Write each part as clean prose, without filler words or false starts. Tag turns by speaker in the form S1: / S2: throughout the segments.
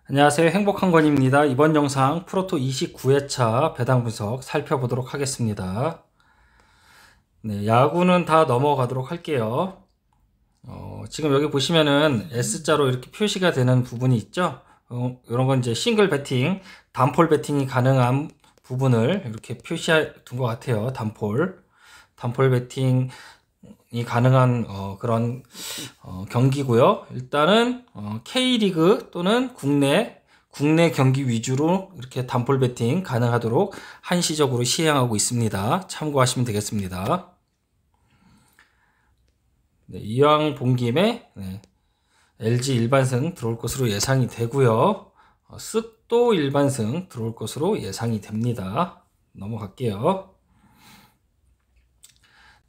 S1: 안녕하세요. 행복한 건입니다. 이번 영상 프로토 29회차 배당 분석 살펴보도록 하겠습니다. 네, 야구는 다 넘어가도록 할게요. 지금 여기 보시면은 S자로 이렇게 표시가 되는 부분이 있죠. 이런 건 이제 싱글 배팅, 단폴 배팅이 가능한 부분을 이렇게 표시해 둔 것 같아요. 단폴 배팅이 가능한 그런 경기고요. 일단은 K리그 또는 국내 경기 위주로 이렇게 단폴 배팅 가능하도록 한시적으로 시행하고 있습니다. 참고하시면 되겠습니다. 네, 이왕 본 김에 LG 일반승 들어올 것으로 예상이 되고요. 쓱도 일반승 들어올 것으로 예상이 됩니다. 넘어갈게요.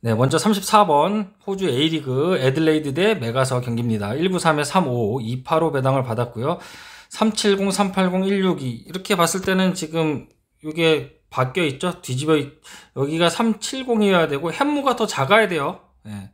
S1: 네, 먼저 34번 호주 A리그 애들레이드 대 메가서 경기입니다. 193에 35, 285 배당을 받았고요. 370, 380, 162 이렇게 봤을 때는 지금 이게 바뀌어 있죠. 뒤집어 여기가 370이어야 되고 햄무가 더 작아야 돼요. 네.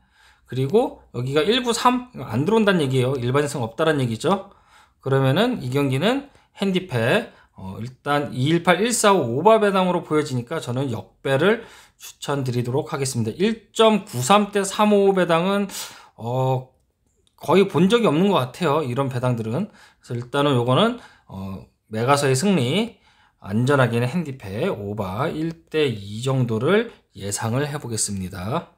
S1: 그리고 여기가 193 안 들어온다는 얘기예요. 일반성 없다는 얘기죠. 그러면은 이 경기는 핸디패 일단 218, 145 오바 배당으로 보여지니까 저는 역배를 추천드리도록 하겠습니다. 1.93대 355 배당은 거의 본 적이 없는 것 같아요. 이런 배당들은. 그래서 일단은 요거는 메가서의 승리, 안전하게는 핸디패 오바 1대2 정도를 예상을 해보겠습니다.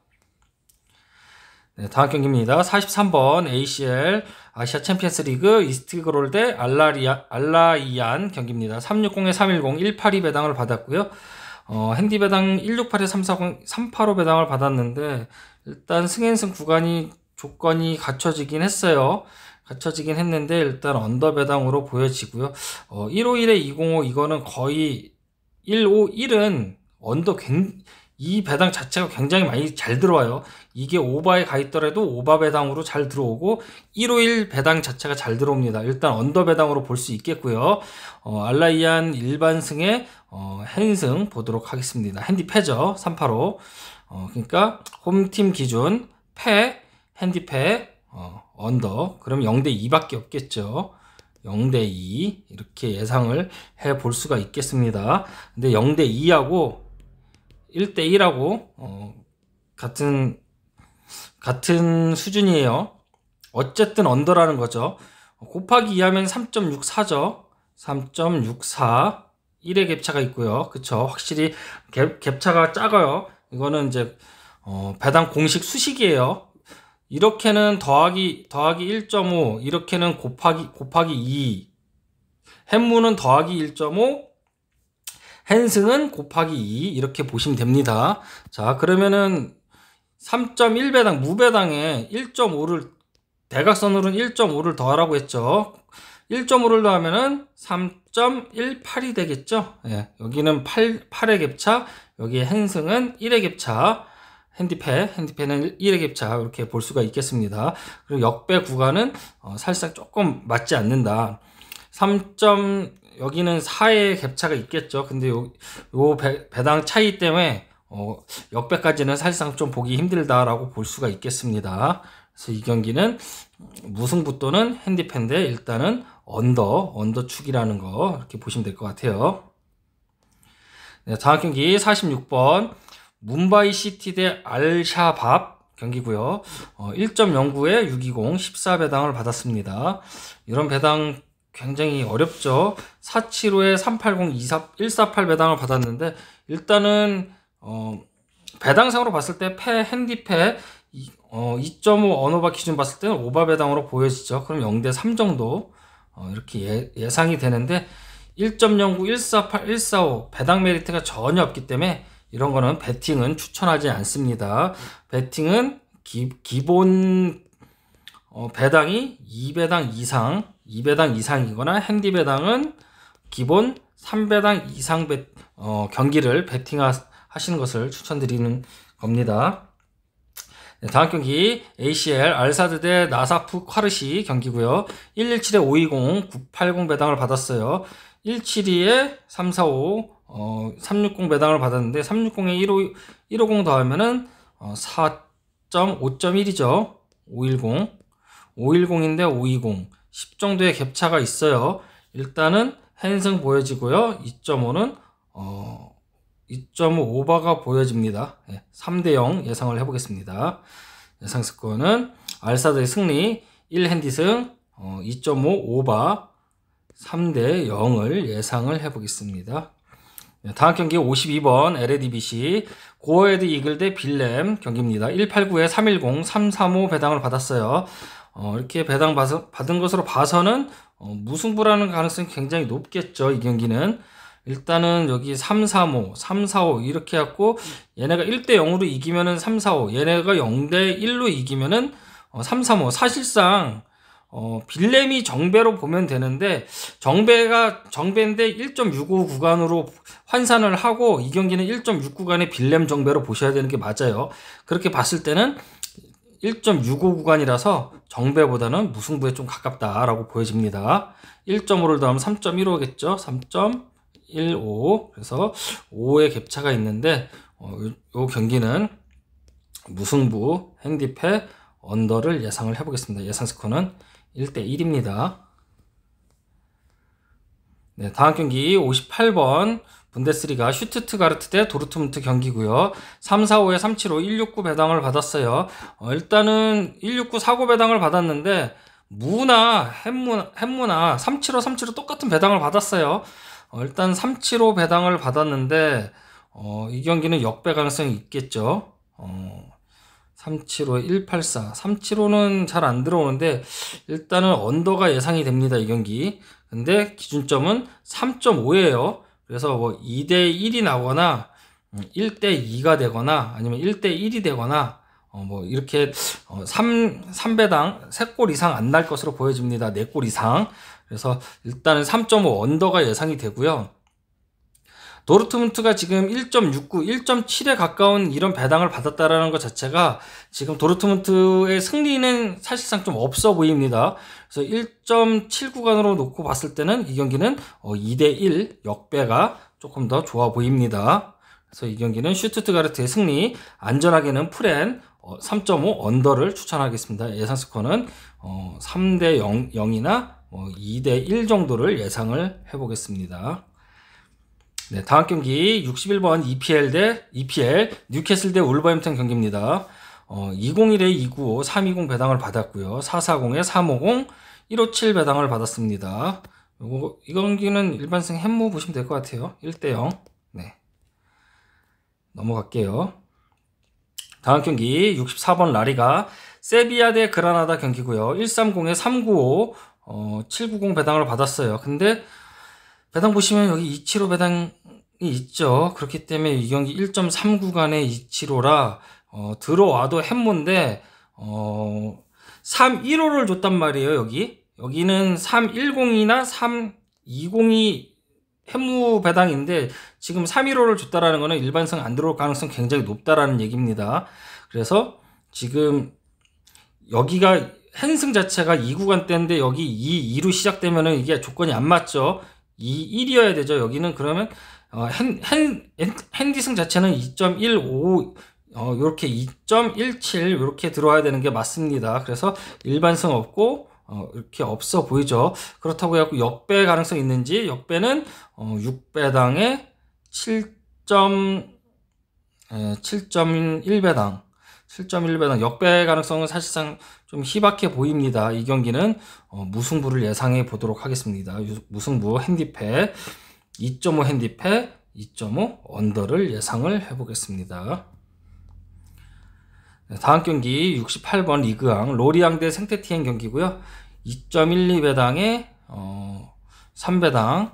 S1: 네, 다음 경기입니다. 43번 ACL 아시아 챔피언스 리그 이스트그롤 대 알라이안 경기입니다. 360에 310, 182 배당을 받았고요. 핸디 배당 168에 340, 385 배당을 받았는데 일단 승인승 구간이 조건이 갖춰지긴 했어요. 갖춰지긴 했는데 일단 언더 배당으로 보여지고요. 151에 205 이거는 거의 151은 언더 이 배당 자체가 굉장히 많이 잘 들어와요. 이게 오바에 가 있더라도 오바 배당으로 잘 들어오고 151 배당 자체가 잘 들어옵니다. 일단 언더 배당으로 볼 수 있겠고요. 알라이안 일반승의 핸승 보도록 하겠습니다. 핸디패죠. 385. 그러니까 홈팀 기준 패, 핸디패, 언더. 그럼 0대2밖에 없겠죠. 0대2 이렇게 예상을 해 볼 수가 있겠습니다. 근데 0대2하고 1대1하고 같은 수준이에요. 어쨌든 언더라는 거죠. 곱하기 2하면 3.64죠. 3.64 1의 갭차가 있고요. 그쵸? 확실히 갭차가 작아요. 이거는 이제 배당 공식 수식이에요. 이렇게는 더하기 1.5, 이렇게는 곱하기 2, 햄무는 더하기 1.5, 핸승은 곱하기 2 이렇게 보시면 됩니다. 자, 그러면은 3.1배당 무배당에 1.5를 대각선으로는 1.5를 더하라고 했죠. 1.5를 더하면은 3.18이 되겠죠. 예, 여기는 8의 갭차, 여기에 핸승은 1의 갭차, 핸디패는 1의 갭차 이렇게 볼 수가 있겠습니다. 그리고 역배 구간은 사실상 조금 맞지 않는다. 여기는 4의 갭차가 있겠죠. 근데 요 배당 차이 때문에 역배까지는 사실상 좀 보기 힘들다라고 볼 수가 있겠습니다. 그래서 이 경기는 무승부또는 핸디패인데 일단은 언더 축이라는 거 이렇게 보시면 될 것 같아요. 네, 다음 경기 46번 뭄바이 시티 대 알샤밥 경기고요. 1.09에 620 14배당을 받았습니다. 이런 배당 굉장히 어렵죠. 475에 380 148 배당을 받았는데 일단은 배당상으로 봤을 때 핸디패 2.5 언오바 기준 봤을 때는 오바 배당으로 보여지죠. 그럼 0대3 정도 이렇게 예상이 되는데 1.09, 148, 145 배당 메리트가 전혀 없기 때문에 이런 거는 배팅은 추천하지 않습니다. 배팅은 기본 배당이 2배당 이상이거나 핸디 배당은 기본 3배당 이상 경기를 배팅하시는 것을 추천드리는 겁니다. 네, 다음 경기 ACL 알사드 대 나사프 콰르시 경기고요. 117에 520 980 배당을 받았어요. 172에 345 360 배당을 받았는데 360에 150 더하면은 4.5.1이죠. 510인데 520 10 정도의 갭차가 있어요. 일단은 핸승 보여지고요. 2.5는 2.5 오버가 보여집니다. 3대0 예상을 해보겠습니다. 예상 스코어는 알사드의 승리 1핸디승 2.5 오버 3대0을 예상을 해보겠습니다. 다음 경기 52번 LADBC 고어헤드 이글 대 빌렘 경기입니다. 189에 310, 335 배당을 받았어요. 이렇게 배당 받은 것으로 봐서는 무승부라는 가능성이 굉장히 높겠죠. 이 경기는 일단은 여기 335, 345 이렇게 해갖고 얘네가 1대0으로 이기면은 345, 얘네가 0대1로 이기면은 335. 사실상 빌렘이 정배로 보면 되는데 정배인데 1.65 구간으로 환산을 하고 이 경기는 1.6 구간의 빌렘 정배로 보셔야 되는 게 맞아요. 그렇게 봤을 때는 1.65 구간이라서 정배보다는 무승부에 좀 가깝다라고 보여집니다. 1.5를 더하면 3.15겠죠. 3.15 그래서 5의 갭차가 있는데 요 경기는 무승부 핸디패 언더를 예상을 해보겠습니다. 예상 스코어는 1대1입니다. 네, 다음 경기 58번 분데스리가 슈투트가르트 대 도르트문트 경기고요. 345에 375, 169 배당을 받았어요. 일단은 169 사고 배당을 받았는데 무나 햄무나 375, 375 똑같은 배당을 받았어요. 일단 375 배당을 받았는데 이 경기는 역배 가능성이 있겠죠. 375에 184, 375는 잘 안 들어오는데 일단은 언더가 예상이 됩니다. 이 경기. 근데 기준점은 3.5예요. 그래서 뭐 2대1이 나거나 1대2가 되거나 아니면 1대1이 되거나 뭐 이렇게 3배당 3골 이상 안 날 것으로 보여집니다. 4골 이상. 그래서 일단은 3.5 언더가 예상이 되고요. 도르트문트가 지금 1.69, 1.7에 가까운 이런 배당을 받았다라는 것 자체가 지금 도르트문트의 승리는 사실상 좀 없어 보입니다. 그래서 1.7 구간으로 놓고 봤을 때는 이 경기는 2대1 역배가 조금 더 좋아 보입니다. 그래서 이 경기는 슈투트가르트의 승리, 안전하게는 프렌 3.5 언더를 추천하겠습니다. 예상 스코어는 3대0이나 2대1 정도를 예상을 해보겠습니다. 네, 다음 경기 61번 EPL 뉴캐슬 대 울버햄튼 경기입니다. 201에 295, 320 배당을 받았고요. 440에 350, 157 배당을 받았습니다. 이 경기는 일반승 햄무 보시면 될 것 같아요. 1대0. 네. 넘어갈게요. 다음 경기 64번 라리가 세비야 대 그라나다 경기고요. 130에 395, 790 배당을 받았어요. 근데 배당 보시면 여기 275 배당이 있죠. 그렇기 때문에 이 경기 1.3 구간의 275라 들어와도 햄무인데 315를 줬단 말이에요. 여기는 310이나 320이 햄무 배당인데 지금 315를 줬다라는 거는 일반승 안 들어올 가능성 굉장히 높다라는 얘기입니다. 그래서 지금 여기가 핸승 자체가 2구간대인데 여기 2로 시작되면은 이게 조건이 안 맞죠. 1이어야 되죠. 여기는 그러면 핸디승 자체는 2.15 요렇게 2.17 요렇게 들어와야 되는 게 맞습니다. 그래서 일반승 없고 이렇게 없어 보이죠. 그렇다고 해갖고 역배 가능성 있는지, 역배는 6배당에 7.1배당 7.1배당 역배 가능성은 사실상 좀 희박해 보입니다. 이 경기는 무승부를 예상해 보도록 하겠습니다. 무승부 핸디패 2.5 핸디패 2.5 언더를 예상을 해보겠습니다. 다음 경기 68번 리그왕 로리앙 대 생테티엔 경기고요. 2.12배당에 3배당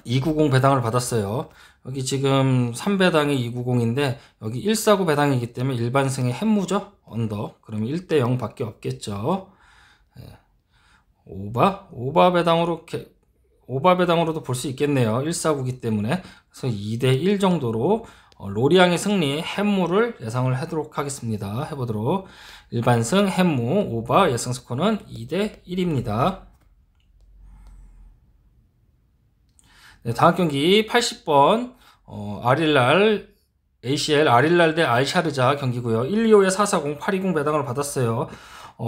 S1: 290 배당을 받았어요. 여기 지금 3배당이 290인데 여기 149 배당이기 때문에 일반승의 햄무죠. 언더. 그러면 1대0 밖에 없겠죠. 오바 배당으로도 볼 수 있겠네요. 149기 때문에. 그래서 2대1 정도로 로리앙의 승리 햄무를 예상을 하도록 하겠습니다. 해보도록. 일반승 햄무 오바 예상 스코어는 2대1입니다. 네, 다음 경기 80번 ACL 아릴랄 대 알샤르자 경기고요. 125에 440, 820 배당을 받았어요.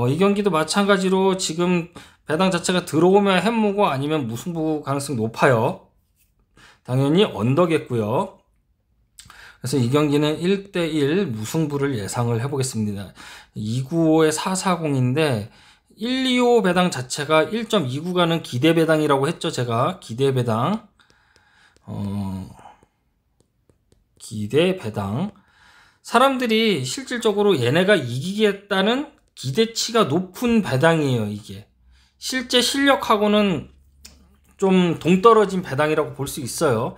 S1: 이 경기도 마찬가지로 지금 배당 자체가 들어오면 햄무고 아니면 무승부 가능성이 높아요. 당연히 언더겠고요. 그래서 이 경기는 1대1 무승부를 예상을 해보겠습니다. 295에 440인데 125 배당 자체가 1.2구간은 기대 배당이라고 했죠. 제가 기대 배당 기대 배당 사람들이 실질적으로 얘네가 이기겠다는 기대치가 높은 배당이에요. 이게 실제 실력하고는 좀 동떨어진 배당이라고 볼 수 있어요.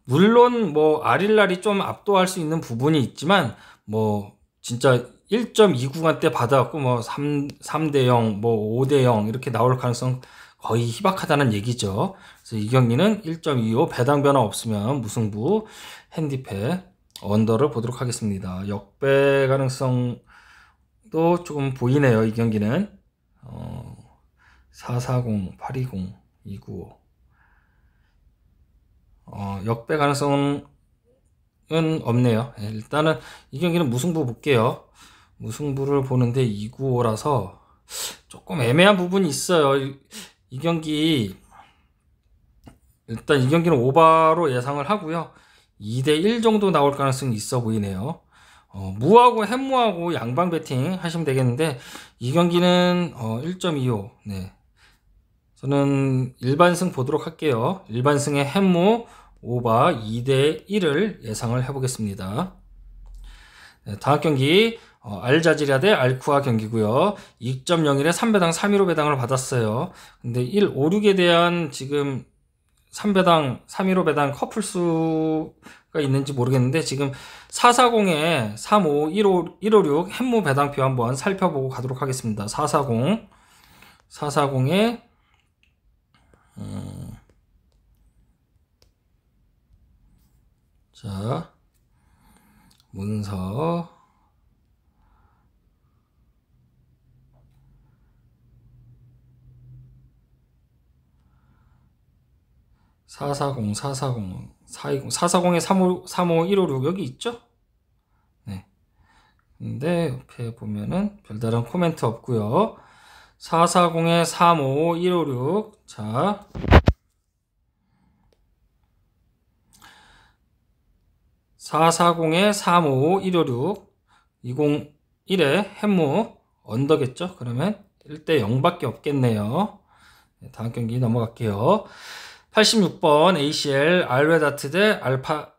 S1: 물론 뭐 아릴날이 좀 압도할 수 있는 부분이 있지만 뭐 진짜 1.2구간 때 받아갖고 뭐 3대0 뭐 5대0 이렇게 나올 가능성 거의 희박하다는 얘기죠. 그래서 이 경기는 1.25 배당 변화 없으면 무승부 핸디패 언더를 보도록 하겠습니다. 역배 가능성도 조금 보이네요. 이 경기는 440, 820, 295 역배 가능성은 없네요. 일단은 이 경기는 무승부 볼게요. 무승부를 보는데 295라서 조금 애매한 부분이 있어요. 이 경기 일단 이 경기는 오바로 예상을 하고요. 2대1 정도 나올 가능성이 있어 보이네요. 무하고 햄무하고 양방 배팅 하시면 되겠는데 이 경기는 1.25 네. 저는 일반승 보도록 할게요. 일반승의 햄무 오바 2대1을 예상을 해보겠습니다. 네, 다음 경기 알자지리아 대 알쿠아 경기고요. 2.01에 3배당 315 배당을 받았어요. 근데 156에 대한 지금 3배당 315 배당 커플 수가 있는지 모르겠는데 지금 440에 35 156 햄무 배당표 한번 살펴보고 가도록 하겠습니다. 440에 자 문서 440, 440, 420, 440에 35, 156 여기 있죠? 네. 근데 옆에 보면은 별다른 코멘트 없고요. 440에 35, 156. 자. 440에 355, 156, 201에 햄무 언더겠죠? 그러면 1대 0밖에 없겠네요. 네, 다음 경기 넘어갈게요. 86번 ACL 알웨다트 대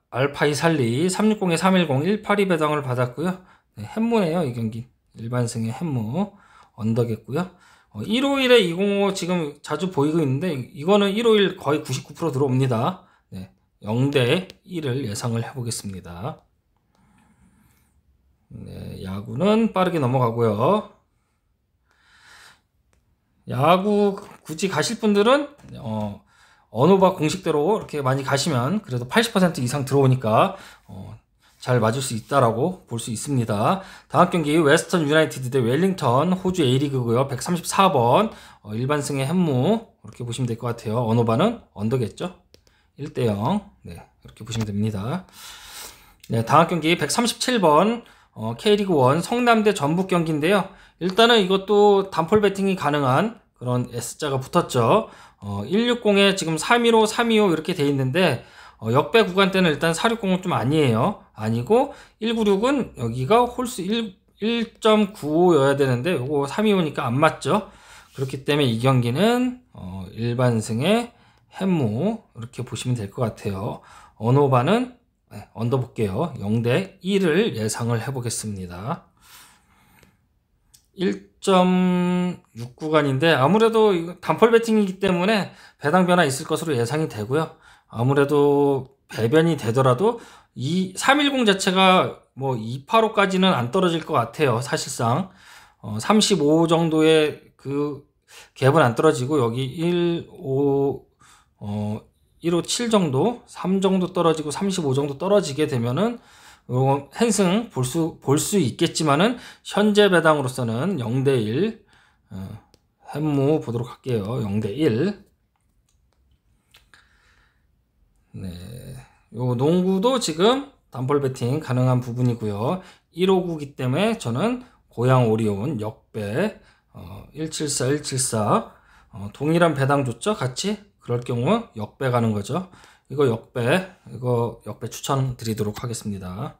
S1: 알파이살리 360에 310 182 배당을 받았고요. 네, 햄무네요. 이 경기 일반승의 햄무 언더겠고요. 151에 205 지금 자주 보이고 있는데 이거는 151 거의 99% 들어옵니다. 네, 0대 1을 예상을 해보겠습니다. 네, 야구는 빠르게 넘어가고요. 야구 굳이 가실 분들은 언어바 공식대로 이렇게 많이 가시면 그래도 80% 이상 들어오니까 잘 맞을 수 있다라고 볼 수 있습니다. 다음 경기 웨스턴 유나이티드 대 웰링턴 호주 A리그고요. 134번 일반승의 햄무 이렇게 보시면 될 것 같아요. 언어바는 언더겠죠? 1대0 네, 이렇게 보시면 됩니다. 네, 다음 경기 137번 K리그 1 성남대 전북 경기인데요. 일단은 이것도 단폴 배팅이 가능한 그런 S자가 붙었죠. 160에 지금 315, 325 이렇게 돼 있는데 역배 구간 때는 일단 460은 좀 아니에요. 아니고 196은 여기가 홀수 1.95여야 되는데 요거 325니까 안 맞죠. 그렇기 때문에 이 경기는 일반승의 햄무 이렇게 보시면 될 것 같아요. 언어바는 네, 언더 볼게요. 0대 1을 예상을 해보겠습니다. 1.6 구간인데 아무래도 단펄 배팅이기 때문에 배당 변화 있을 것으로 예상이 되고요. 아무래도 배변이 되더라도 이 310 자체가 뭐 285까지는 안 떨어질 것 같아요. 사실상 35 정도의 그 갭은 안 떨어지고 여기 157 정도, 3 정도 떨어지고 35 정도 떨어지게 되면은 핸승 볼 수 있겠지만은 현재 배당으로서는 0대 1 햄무 보도록 할게요. 0대 1. 네. 요 농구도 지금 단볼 배팅 가능한 부분이고요. 159기 때문에 저는 고양 오리온 역배 174 174 동일한 배당 줬죠? 같이? 그럴 경우 역배 가는 거죠. 이거 역배 추천드리도록 하겠습니다.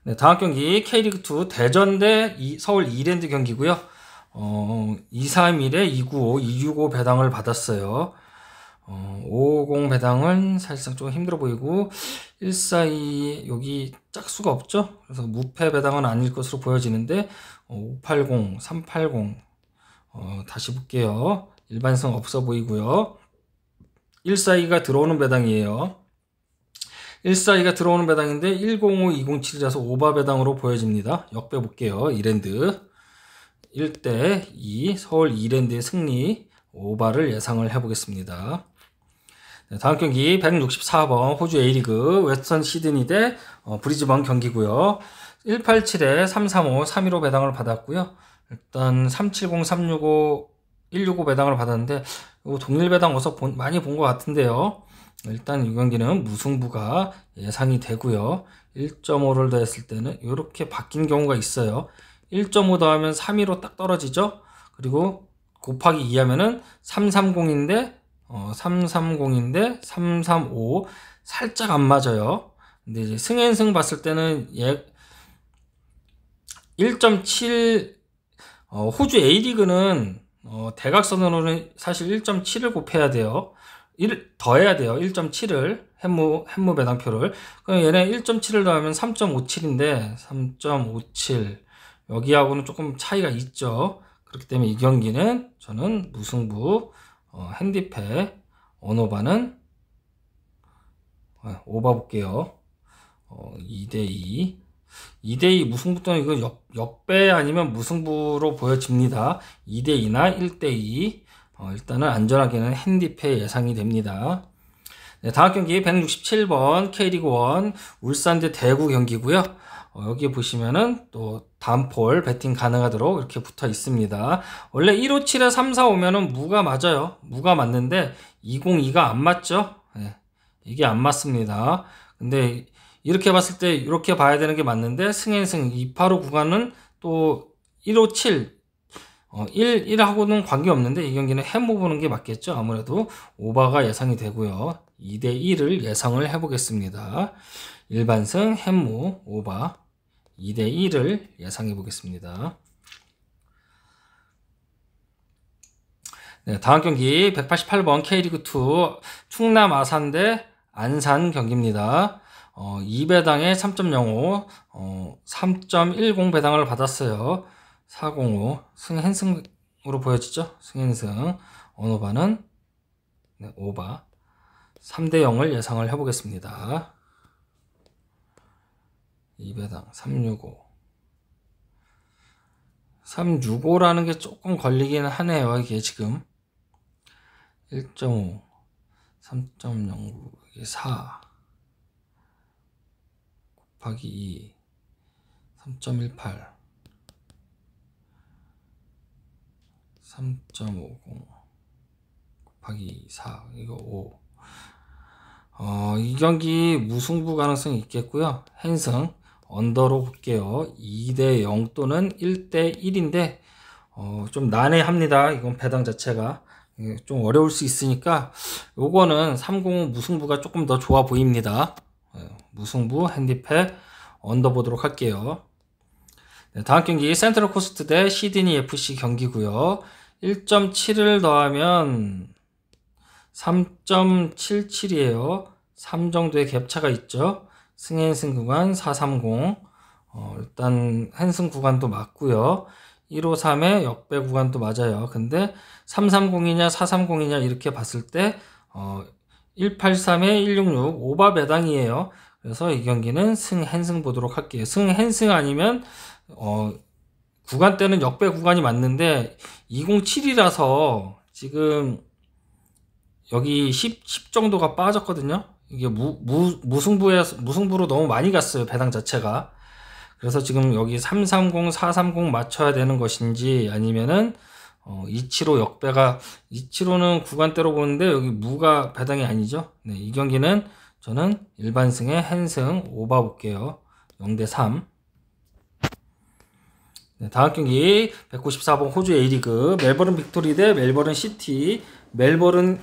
S1: 네, 다음 경기 K리그2 대전 대 서울 이랜드 경기고요. 231에 295, 265 배당을 받았어요. 550 배당은 사실상 좀 힘들어 보이고 142 여기 짝수가 없죠. 그래서 무패 배당은 아닐 것으로 보여지는데 580, 380 다시 볼게요. 일반성 없어 보이고요. 142가 들어오는 배당이에요. 142가 들어오는 배당인데 105, 207이라서 오바 배당으로 보여집니다. 역배 볼게요. 이랜드 1대 2 서울 이랜드의 승리 오바를 예상을 해보겠습니다. 네, 다음 경기 164번 호주 A리그 웨스턴 시드니 대 브리즈번 경기고요. 187에 335, 315 배당을 받았고요. 일단 370, 365, 165 배당을 받았는데 이거 동일 배당 어서 많이 본 것 같은데요. 일단 이 경기는 무승부가 예상이 되고요. 1.5를 더했을 때는 이렇게 바뀐 경우가 있어요. 1.5 더하면 315 딱 떨어지죠. 그리고 곱하기 2 하면은 330인데 335 살짝 안 맞아요. 근데 이제 승앤승 봤을 때는 1.7 호주 A리그는 대각선으로는 사실 1.7을 곱해야 돼요. 1 더해야 돼요. 1.7을 햄무 배당표를. 그럼 얘네 1.7을 더하면 3.57인데 3.57 여기하고는 조금 차이가 있죠. 그렇기 때문에 이 경기는 저는 무승부 핸디패 언오바는 오바 볼게요. 2대2 2대2 무승부 또는 이거 역배 아니면 무승부로 보여집니다. 2대2나 1대2 일단은 안전하게는 핸디패 예상이 됩니다. 네, 다음 경기 167번 K리그1 울산 대 대구 경기고요. 여기 보시면은 또 다음폴 배팅 가능하도록 이렇게 붙어 있습니다. 원래 157에 345면은 무가 맞아요. 무가 맞는데 202가 안 맞죠. 네, 이게 안 맞습니다. 근데 이렇게 봤을 때 이렇게 봐야 되는 게 맞는데 승앤승 285 구간은 또 157 1하고는 관계없는데 이 경기는 햄무 보는 게 맞겠죠. 아무래도 오바가 예상이 되고요. 2대1을 예상을 해보겠습니다. 일반승 햄무 오바 2대1을 예상해 보겠습니다. 네, 다음 경기 188번 K리그2 충남 아산 대 안산 경기입니다. 2배당에 3.05 3.10 배당을 받았어요. 405 승앤승으로 보여지죠. 승앤승 언오바는 오바 3대0을 예상을 해보겠습니다. 2배당 365 365라는 게 조금 걸리긴 하네요. 이게 지금 1.5 3.09 이게 4 곱하기 2 3.18 3.50 곱하기 4 이거 5 이 경기 무승부 가능성이 있겠고요. 핸승 언더로 볼게요. 2대0 또는 1대1인데 좀 난해합니다. 이건 배당 자체가 좀 어려울 수 있으니까 요거는 305 무승부가 조금 더 좋아 보입니다. 무승부 핸디패 언더 보도록 할게요. 네, 다음 경기 센트럴 코스트 대 시드니 FC 경기고요. 1.7을 더하면 3.77이에요. 3 정도의 갭차가 있죠. 승앤승 구간 430 일단 핸승 구간도 맞고요. 153의 역배 구간도 맞아요. 근데 330이냐 430이냐 이렇게 봤을 때 183에 166 오바 배당이에요. 그래서 이 경기는 승핸승 보도록 할게요. 승핸승 아니면 구간대는 역배 구간이 맞는데 207이라서 지금 여기 10 정도가 빠졌거든요. 이게 무승부로 너무 많이 갔어요. 배당 자체가. 그래서 지금 여기 330, 430 맞춰야 되는 것인지 아니면은 275 역배가 275는 구간대로 보는데 여기 무가 배당이 아니죠. 네, 이 경기는 저는 일반승에 핸승 오바 볼게요. 0대3. 네, 다음 경기 194번 호주 A리그 멜버른 빅토리 대 멜버른 시티. 멜버른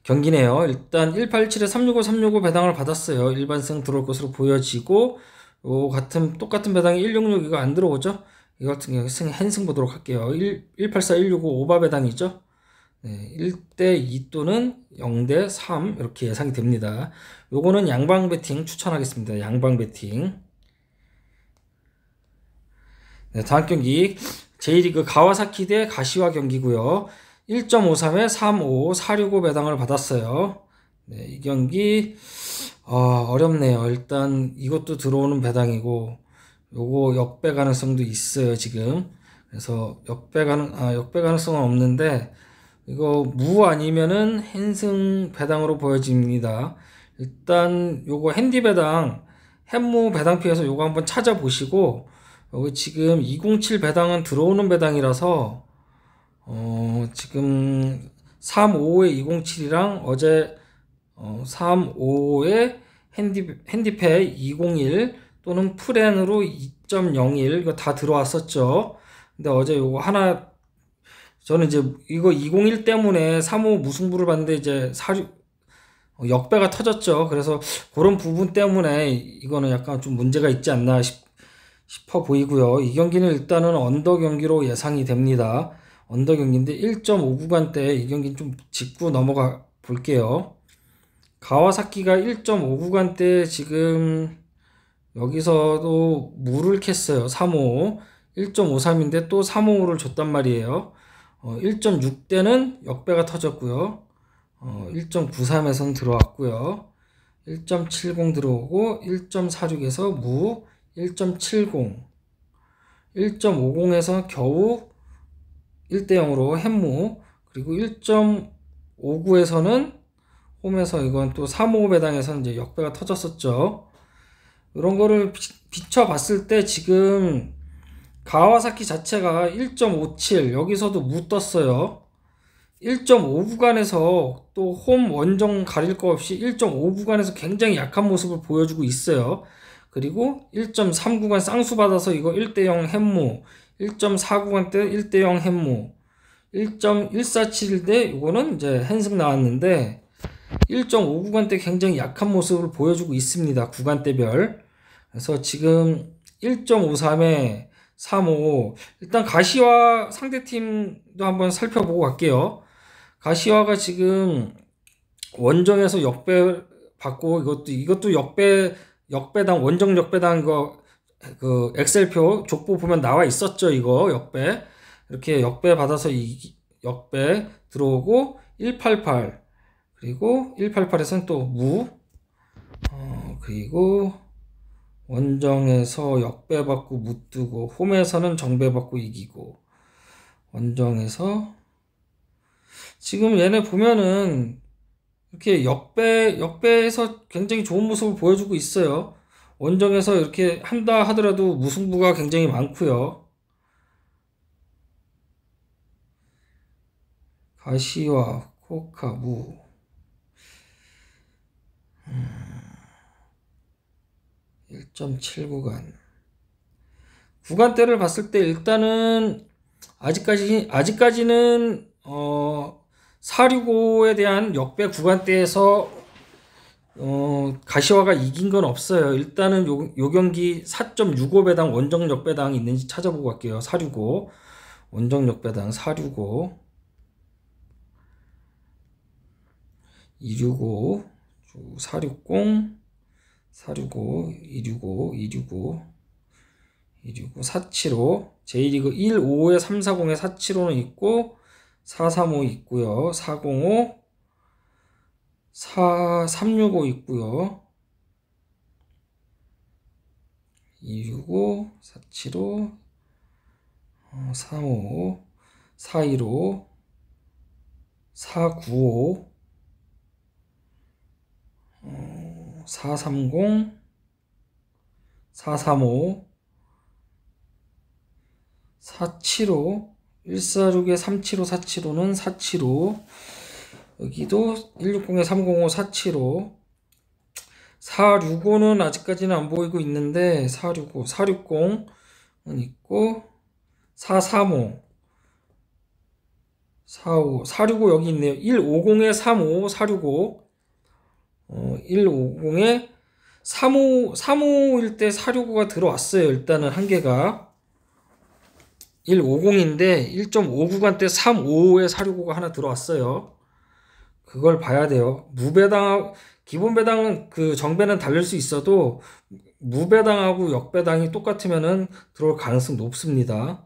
S1: 경기네요. 일단 187에 365 배당을 받았어요. 일반승 들어올 것으로 보여지고, 똑같은 배당이 166 이거 안 들어오죠? 이거 같은 경우 한승 보도록 할게요. 184 165 오바 배당이죠. 네, 1대 2 또는 0대 3 이렇게 예상이 됩니다. 요거는 양방 배팅 추천하겠습니다. 양방 배팅. 네, 다음 경기 J리그 가와사키 대 가시와 경기고요. 1.53에 35 465 배당을 받았어요. 네, 이 경기 어렵네요. 일단 이것도 들어오는 배당이고 요거 역배 가능성도 있어요, 지금. 그래서 역배 가능성은 없는데 이거 무 아니면은 한승 배당으로 보여집니다. 일단 요거 핸디 배당, 햇무 배당표에서 요거 한번 찾아보시고, 여기 지금 207 배당은 들어오는 배당이라서 지금 355에 207이랑 어제 355에 핸디페 201 또는 프렌으로 2.01 이거 다 들어왔었죠. 근데 어제 요거 하나 저는 이제 이거 201 때문에 3호 무승부를 봤는데 이제 역배가 터졌죠. 그래서 그런 부분 때문에 이거는 약간 좀 문제가 있지 않나 싶어 보이고요. 이 경기는 일단은 언더 경기로 예상이 됩니다. 언더 경기인데 1.5 구간대 이 경기는 좀 짚고 넘어가 볼게요. 가와사키가 1.5 구간대 지금 여기서도 무를 캤어요. 3호 1.53인데 또 3호를 줬단 말이에요. 1.6대는 역배가 터졌고요. 1.93에서는 들어왔고요. 1.70 들어오고 1.46에서 무 1.70 1.50에서 겨우 1대 0으로 햇무 그리고 1.59에서는 홈에서 이건 또 3호 배당에서는 이제 역배가 터졌었죠. 이런 거를 비춰봤을 때 지금 가와사키 자체가 1.57 여기서도 무 떴어요. 1.5 구간에서 또 홈 원정 가릴 거 없이 1.5 구간에서 굉장히 약한 모습을 보여주고 있어요. 그리고 1.3 구간 쌍수 받아서 이거 1대0 햇무 1.4 구간 때 1대0 햇무 1.147대 이거는 이제 한승 나왔는데 1.5 구간 때 굉장히 약한 모습을 보여주고 있습니다. 구간대별. 그래서 지금 1.53에 3호 일단 가시와 상대팀도 한번 살펴보고 갈게요. 가시와가 지금 원정에서 역배 받고 이것도 역배당 원정 역배당 그 엑셀표 족보 보면 나와 있었죠. 이거 역배 이렇게 역배 받아서 역배 들어오고 188 그리고 188에서는 또 무 그리고 원정에서 역배 받고 무 뜨고 홈에서는 정배 받고 이기고 원정에서 지금 얘네 보면은 이렇게 역배에서 굉장히 좋은 모습을 보여주고 있어요. 원정에서 이렇게 한다 하더라도 무승부가 굉장히 많고요. 가시와 코카 무 1.7 구간대를 봤을 때 일단은 아직까지는 465에 대한 역배 구간대에서 가시화가 이긴 건 없어요. 일단은 요 경기 4.65 배당 원정 역배당이 있는지 찾아보고 갈게요. 465 원정 역배당 465 265 460 465 265 265 265 475 J리그 155에 340에 475는 있고 435 있고요. 405 365 있고요. 265 475 35 415 495 430 435 475 146에 375 475는 475 여기도 160에 305 475 465는 아직까지는 안 보이고 있는데 465, 460은 있고 435, 45, 465 여기 있네요. 150에 35, 465 150에 35일 때 465가 들어왔어요. 일단은 한 개가 150인데 1.5 구간대 35에 465가 하나 들어왔어요. 그걸 봐야 돼요. 무배당, 기본 배당은 그 정배는 다를 수 있어도 무배당하고 역배당이 똑같으면은 들어올 가능성 높습니다.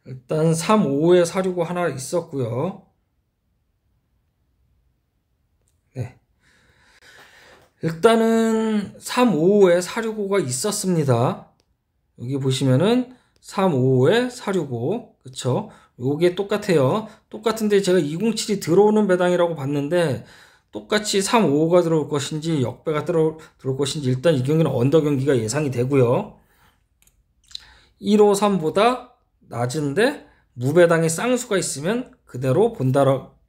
S1: 일단 35에 465 하나 있었고요. 네. 일단은 355에 465가 있었습니다. 여기 보시면은 355에 465, 그쵸? 요게 똑같아요. 똑같은데 제가 207이 들어오는 배당이라고 봤는데 똑같이 355가 들어올 것인지 역배가 들어올 것인지 일단 이 경기는 언더 경기가 예상이 되고요. 153보다 낮은데 무배당의 쌍수가 있으면 그대로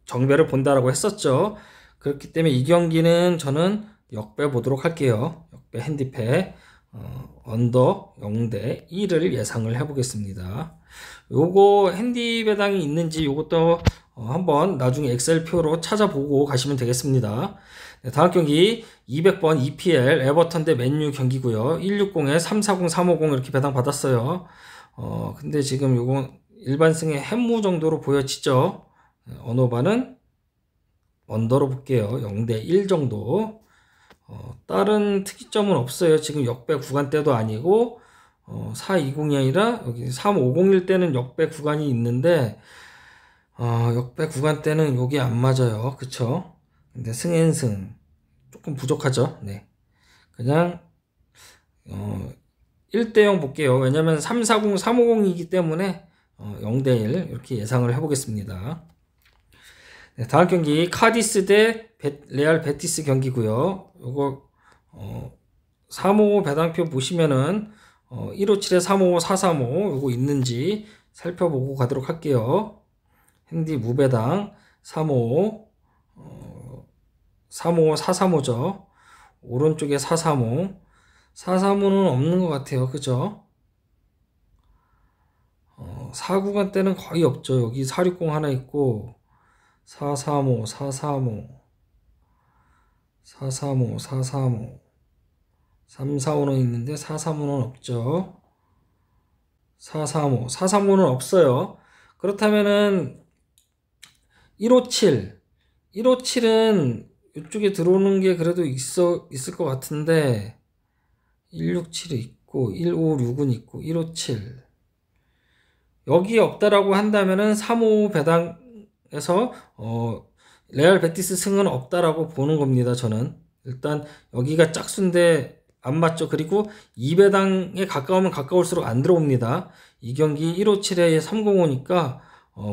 S1: 정배를 본다라고 했었죠. 그렇기 때문에 이 경기는 저는 역배 보도록 할게요. 역배 핸디패 언더 0대 1을 예상을 해보겠습니다. 요거 핸디 배당이 있는지 요것도 한번 나중에 엑셀표로 찾아보고 가시면 되겠습니다. 네, 다음 경기 200번 EPL 에버턴 대 맨유 경기고요. 160에 340, 350 이렇게 배당 받았어요. 근데 지금 요거 일반승의 햄무 정도로 보여지죠. 언어반은 언더로 볼게요. 0대 1 정도. 다른 특이점은 없어요. 지금 역배 구간대도 아니고 420이 아니라 여기 3501 때는 역배 구간이 있는데 역배 구간대는 여기 안 맞아요. 그쵸? 근데 승앤승 조금 부족하죠. 네. 그냥 1대0 볼게요. 왜냐면 340, 350이기 때문에 0대1 이렇게 예상을 해보겠습니다. 네, 다음 경기 카디스 대 레알 베티스 경기고요. 요거 355 배당표 보시면은 157에 355, 435 요거 있는지 살펴보고 가도록 할게요. 핸디 무배당 355 355, 435죠. 오른쪽에 435 435는 없는 것 같아요. 그죠? 4구간 때는 거의 없죠. 여기 460 하나 있고 435, 435 435, 435 345는 있는데 435는 없죠. 435, 435는 없어요. 그렇다면은 157 157은 이쪽에 들어오는 게 그래도 있을 것 같은데 167이 있고 156은 있고 157 여기에 없다라고 한다면은 355 배당에서 레알 베티스 승은 없다라고 보는 겁니다. 저는 일단 여기가 짝수인데 안 맞죠. 그리고 2배당에 가까우면 가까울수록 안 들어옵니다. 이 경기 157에 305니까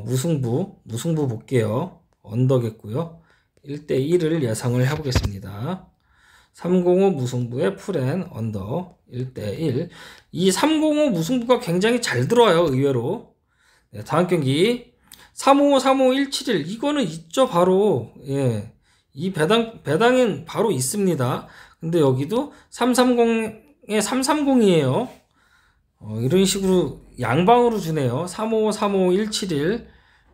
S1: 무승부 볼게요. 언더겠고요. 1대1을 예상을 해보겠습니다. 305 무승부의 풀앤 언더 1대1. 이 305 무승부가 굉장히 잘 들어와요. 의외로. 네, 다음 경기 355, 355, 171 이거는 있죠. 바로. 예. 이 배당은 바로 있습니다. 근데 여기도 330에 330이에요. 이런 식으로 양방으로 주네요. 355, 355, 171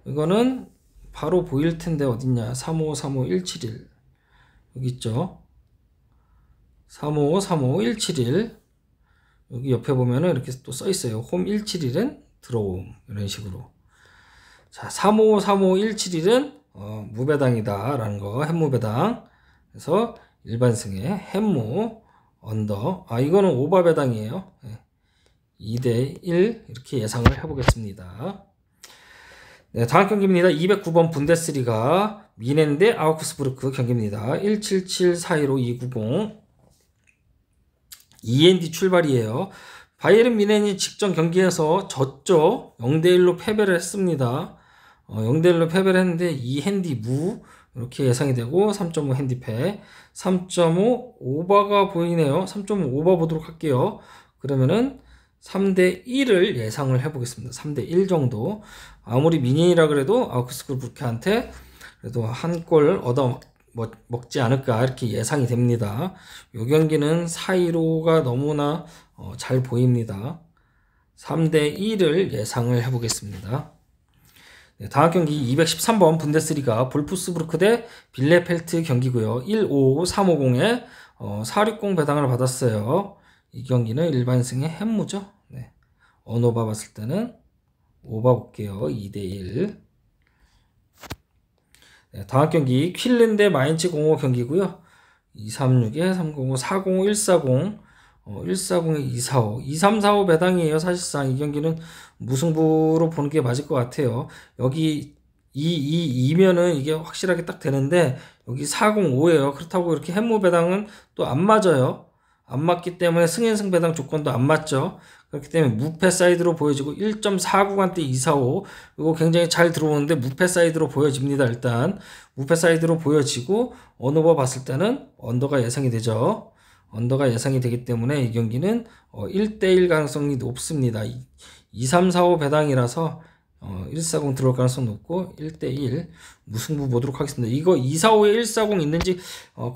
S1: 이거는 바로 보일 텐데 어딨냐. 355, 355, 171 여기 있죠. 355, 355, 171 여기 옆에 보면은 이렇게 또 써 있어요. 홈 171은 들어옴 이런 식으로. 자, 355, 355, 171은 무배당이다 라는 거. 햄무배당. 그래서 일반승의 햄무 언더. 이거는 오바 배당이에요. 2대1 이렇게 예상을 해보겠습니다. 네, 다음 경기입니다. 209번 분데스리가 미넨 대 아우크스부르크 경기입니다. 177, 415, 290 END 출발이에요. 바이에른 미넨이 직전 경기에서 졌죠. 0대1로 패배를 했습니다. 0대1로 패배를 했는데 이 핸디 무 이렇게 예상이 되고 3.5 핸디패 3.5 오버가 보이네요. 3.5 오버 보도록 할게요. 그러면은 3대1을 예상을 해보겠습니다. 3대1 정도. 아무리 미넨이라 그래도 아우크스부르크한테 그래도 한 골 얻어 먹지 않을까 이렇게 예상이 됩니다. 이 경기는 4-1-5가 너무나 잘 보입니다. 3대1을 예상을 해보겠습니다. 네, 다음 경기 213번 분데스리가 볼프스부르크 대 빌레펠트 경기고요. 1-5-350에 460 배당을 받았어요. 이 경기는 일반승의 햄무죠. 네. 언오바 봤을 때는 오바 볼게요. 2대1. 네, 다음 경기 퀼른 대 마인츠 05 경기고요. 236에 305, 405, 140, 140에 245, 2345 배당이에요. 사실상 이 경기는 무승부로 보는 게 맞을 것 같아요. 여기 2면은 이게 확실하게 딱 되는데 여기 405예요. 그렇다고 이렇게 햄무 배당은 또 안 맞아요. 안 맞기 때문에 승인승 배당 조건도 안 맞죠. 그렇기 때문에 무패 사이드로 보여지고 1.4 구간대 245 이거 굉장히 잘 들어오는데 무패 사이드로 보여집니다. 일단 무패 사이드로 보여지고 언오버 봤을 때는 언더가 예상이 되죠. 언더가 예상이 되기 때문에 이 경기는 1대1 가능성이 높습니다. 2345 배당이라서 140 들어올 가능성 높고 1대1 무승부 보도록 하겠습니다. 이거 245에 140 있는지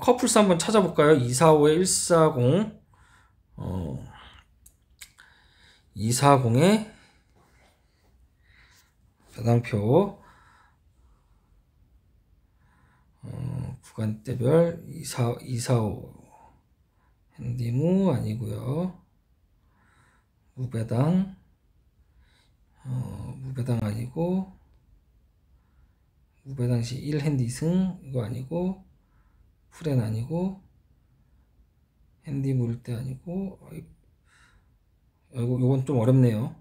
S1: 커플스 한번 찾아볼까요? 245에 140 240의 배당표 구간대별 245 핸디무 아니고요. 무배당 무배당 아니고 무배당 시 1핸디승 이거 아니고 풀엔 아니고 핸디 물을 때 아니고 이건 좀 어렵네요.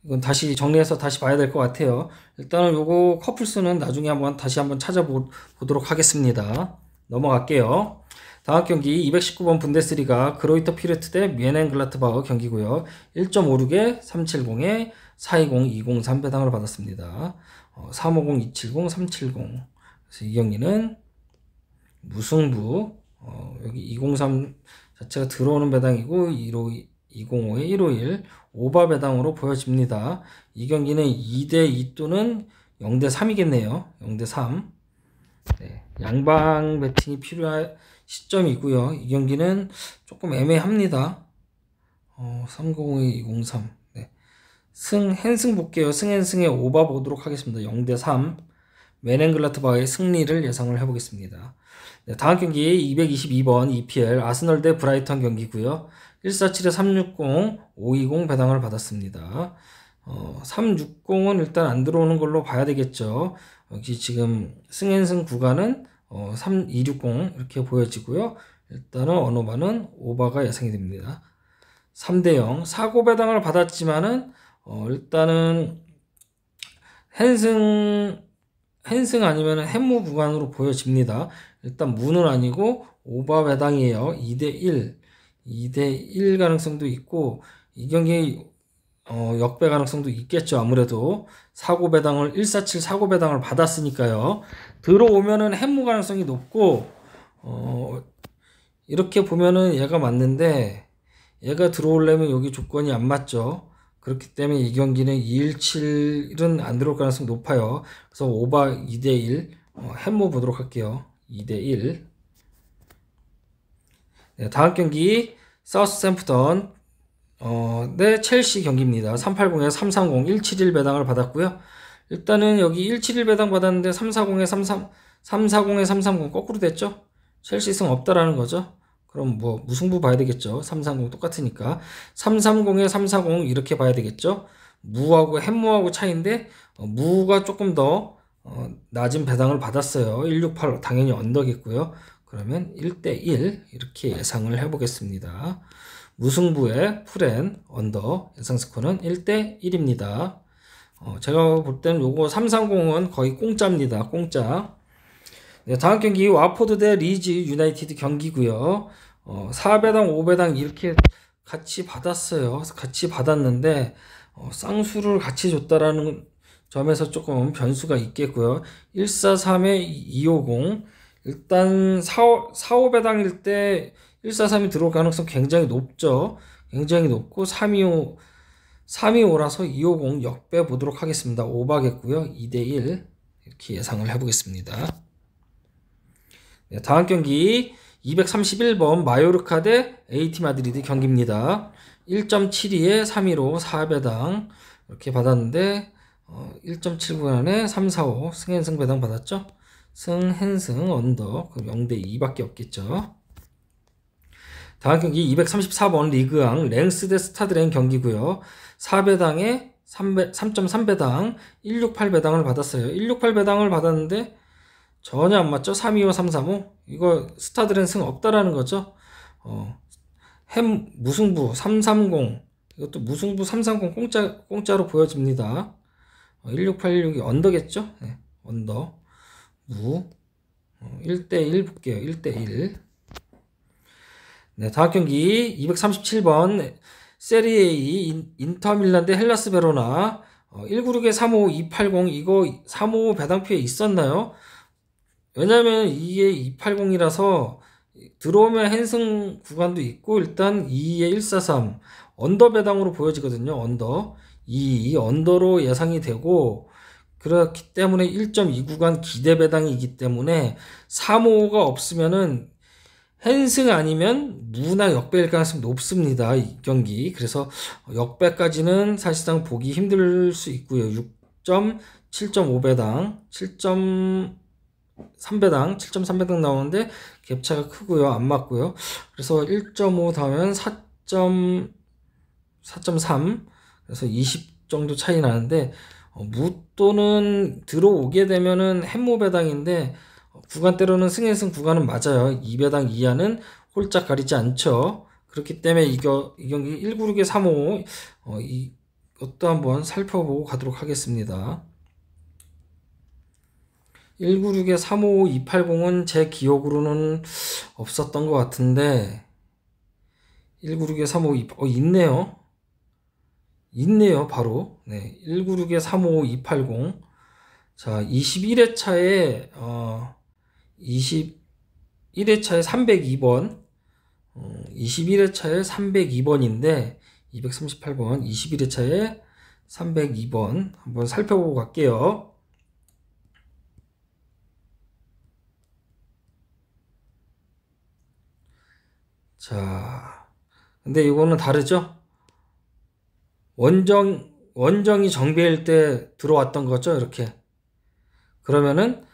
S1: 이건 다시 정리해서 다시 봐야 될 것 같아요. 일단은 요거 커플스는 나중에 다시 한번 찾아보도록 하겠습니다. 넘어갈게요. 다음 경기 219번 분데스리가 그로이터 피르트 대 뮌헨글라트바흐 경기고요. 1.56에 370에 420, 203 배당을 받았습니다. 350, 270, 370. 그래서 이 경기는 무승부. 여기 203 자체가 들어오는 배당이고 205에 151 오바 배당으로 보여집니다. 이 경기는 2대2 또는 0대3이겠네요. 0대3. 네, 양방 배팅이 필요한 시점이고요. 이 경기는 조금 애매합니다. 305에 203. 네. 헨승 볼게요. 승 오바 보도록 하겠습니다. 0대3. 뮌헨글라트바흐의 승리를 예상을 해보겠습니다. 네, 다음 경기 222번 EPL 아스널 대 브라이턴 경기고요. 147에 360, 520 배당을 받았습니다. 360은 일단 안 들어오는 걸로 봐야 되겠죠. 여기 지금 승인승 구간은 3260 이렇게 보여지고요. 일단은 언오바는 오바가 예상이 됩니다. 3대0 사고 배당을 받았지만은 일단은 헨승 아니면 햄무 구간으로 보여집니다. 일단 무는 아니고 오바 배당이에요. 2대1 가능성도 있고 이 경기 역배 가능성도 있겠죠. 아무래도 사고 배당을 147 사고 배당을 받았으니까요. 들어오면은 햄무 가능성이 높고 이렇게 보면은 얘가 맞는데 얘가 들어오려면 여기 조건이 안 맞죠. 그렇기 때문에 이 경기는 217은 안 들어올 가능성이 높아요. 그래서 오바 2대1 햄무 보도록 할게요. 2대1. 네, 다음 경기 사우스샘프턴 네 첼시 경기입니다. 380에 330 171 배당을 받았고요. 일단은 여기 171 배당 받았는데 340에 340에 330 거꾸로 됐죠. 첼시 승 없다라는 거죠. 그럼 뭐 무승부 봐야 되겠죠. 330 똑같으니까 330에 340 이렇게 봐야 되겠죠. 무하고 햄무하고 차이인데 무가 조금 더 낮은 배당을 받았어요. 168 당연히 언더겠고요. 그러면 1대1 이렇게 예상을 해보겠습니다. 무승부의 풀앤 언더 예상 스코어는 1대1입니다. 제가 볼 때는 요거 330은 거의 공짜입니다. 공짜. 네, 다음 경기 와포드 대 리즈 유나이티드 경기고요. 4배당 5배당 이렇게 같이 받았어요. 같이 받았는데 쌍수를 같이 줬다라는 점에서 조금 변수가 있겠고요. 143에 250 일단 4-5배당일 때 143이 들어올 가능성 굉장히 높죠. 굉장히 높고 325라서 250 역배 보도록 하겠습니다. 오바겠고요. 2대1 이렇게 예상을 해보겠습니다. 네, 다음 경기 231번 마요르카 대 AT 마드리드 경기입니다. 1.72에 315 4배당 이렇게 받았는데 1.79안에 3, 4, 5 승앤승 배당 받았죠. 승앤승 언더 그럼 0대 2밖에 없겠죠. 다음 경기 234번 리그왕 랭스 대 스타드랭 경기고요. 4배당에 3.3배당 168배당을 받았어요. 168배당을 받았는데 전혀 안 맞죠? 325, 335 이거 스타드랭 승 없다라는 거죠. 햄 무승부 330 이것도 무승부 330 공짜로 보여집니다. 16816이 언더겠죠? 네, 언더 무 1대1 볼게요. 1대1. 네, 다음 경기 237번 세리에이 인터밀란 대 헬라스 베로나 196에 35 280 이거 35 배당 피해 있었나요? 왜냐면 이게 280이라서 들어오면 핸승 구간도 있고 일단 2에 143 언더 배당으로 보여지거든요. 언더 이 언더로 예상이 되고 그렇기 때문에 1.2 구간 기대 배당이기 때문에 355가 없으면은 핸승 아니면 무나 역배일 가능성이 높습니다. 이 경기. 그래서 역배까지는 사실상 보기 힘들 수 있고요. 6.7.5배당 7.3배당 7.3배당 나오는데 갭차가 크고요. 안 맞고요. 그래서 1.5 더하면 4.3 그래서 20 정도 차이 나는데 무또는 들어오게 되면은 햄무 배당인데 구간대로는 승앤승 구간은 맞아요. 2배당 이하는 홀짝 가리지 않죠. 그렇기 때문에 이 경기 196에 35 이것도 한번 살펴보고 가도록 하겠습니다. 196에 355 280은 제 기억으로는 없었던 것 같은데 196에 355 있네요. 있네요. 바로 네, 196에 355 280 자 21회차에 21회차에 302번 21회차에 302번인데 238번 21회차에 302번 한번 살펴보고 갈게요. 자 근데 이거는 다르죠? 원정이 정배일 때 들어왔던 거죠. 이렇게 그러면은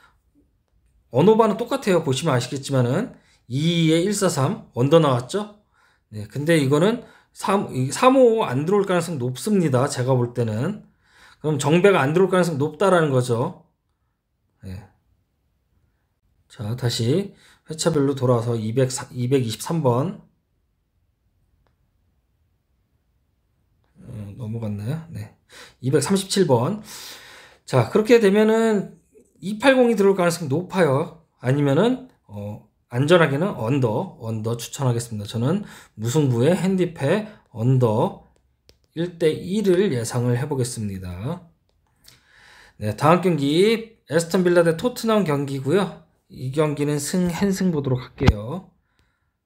S1: 언어반은 똑같아요. 보시면 아시겠지만은 2에 143 언더 나왔죠. 네, 근데 이거는 355 안 들어올 가능성 높습니다. 제가 볼 때는 그럼 정배가 안 들어올 가능성 높다라는 거죠. 네. 자 다시 회차별로 돌아와서 223번 넘어갔나요? 네. 237번 자 그렇게 되면은 280이 들어올 가능성이 높아요. 아니면은 안전하게는 언더 추천하겠습니다. 저는 무승부의 핸디패 언더 1대1을 예상을 해보겠습니다. 네, 다음 경기 에스턴 빌라 대 토트넘 경기고요. 이 경기는 승,핸승 보도록 할게요.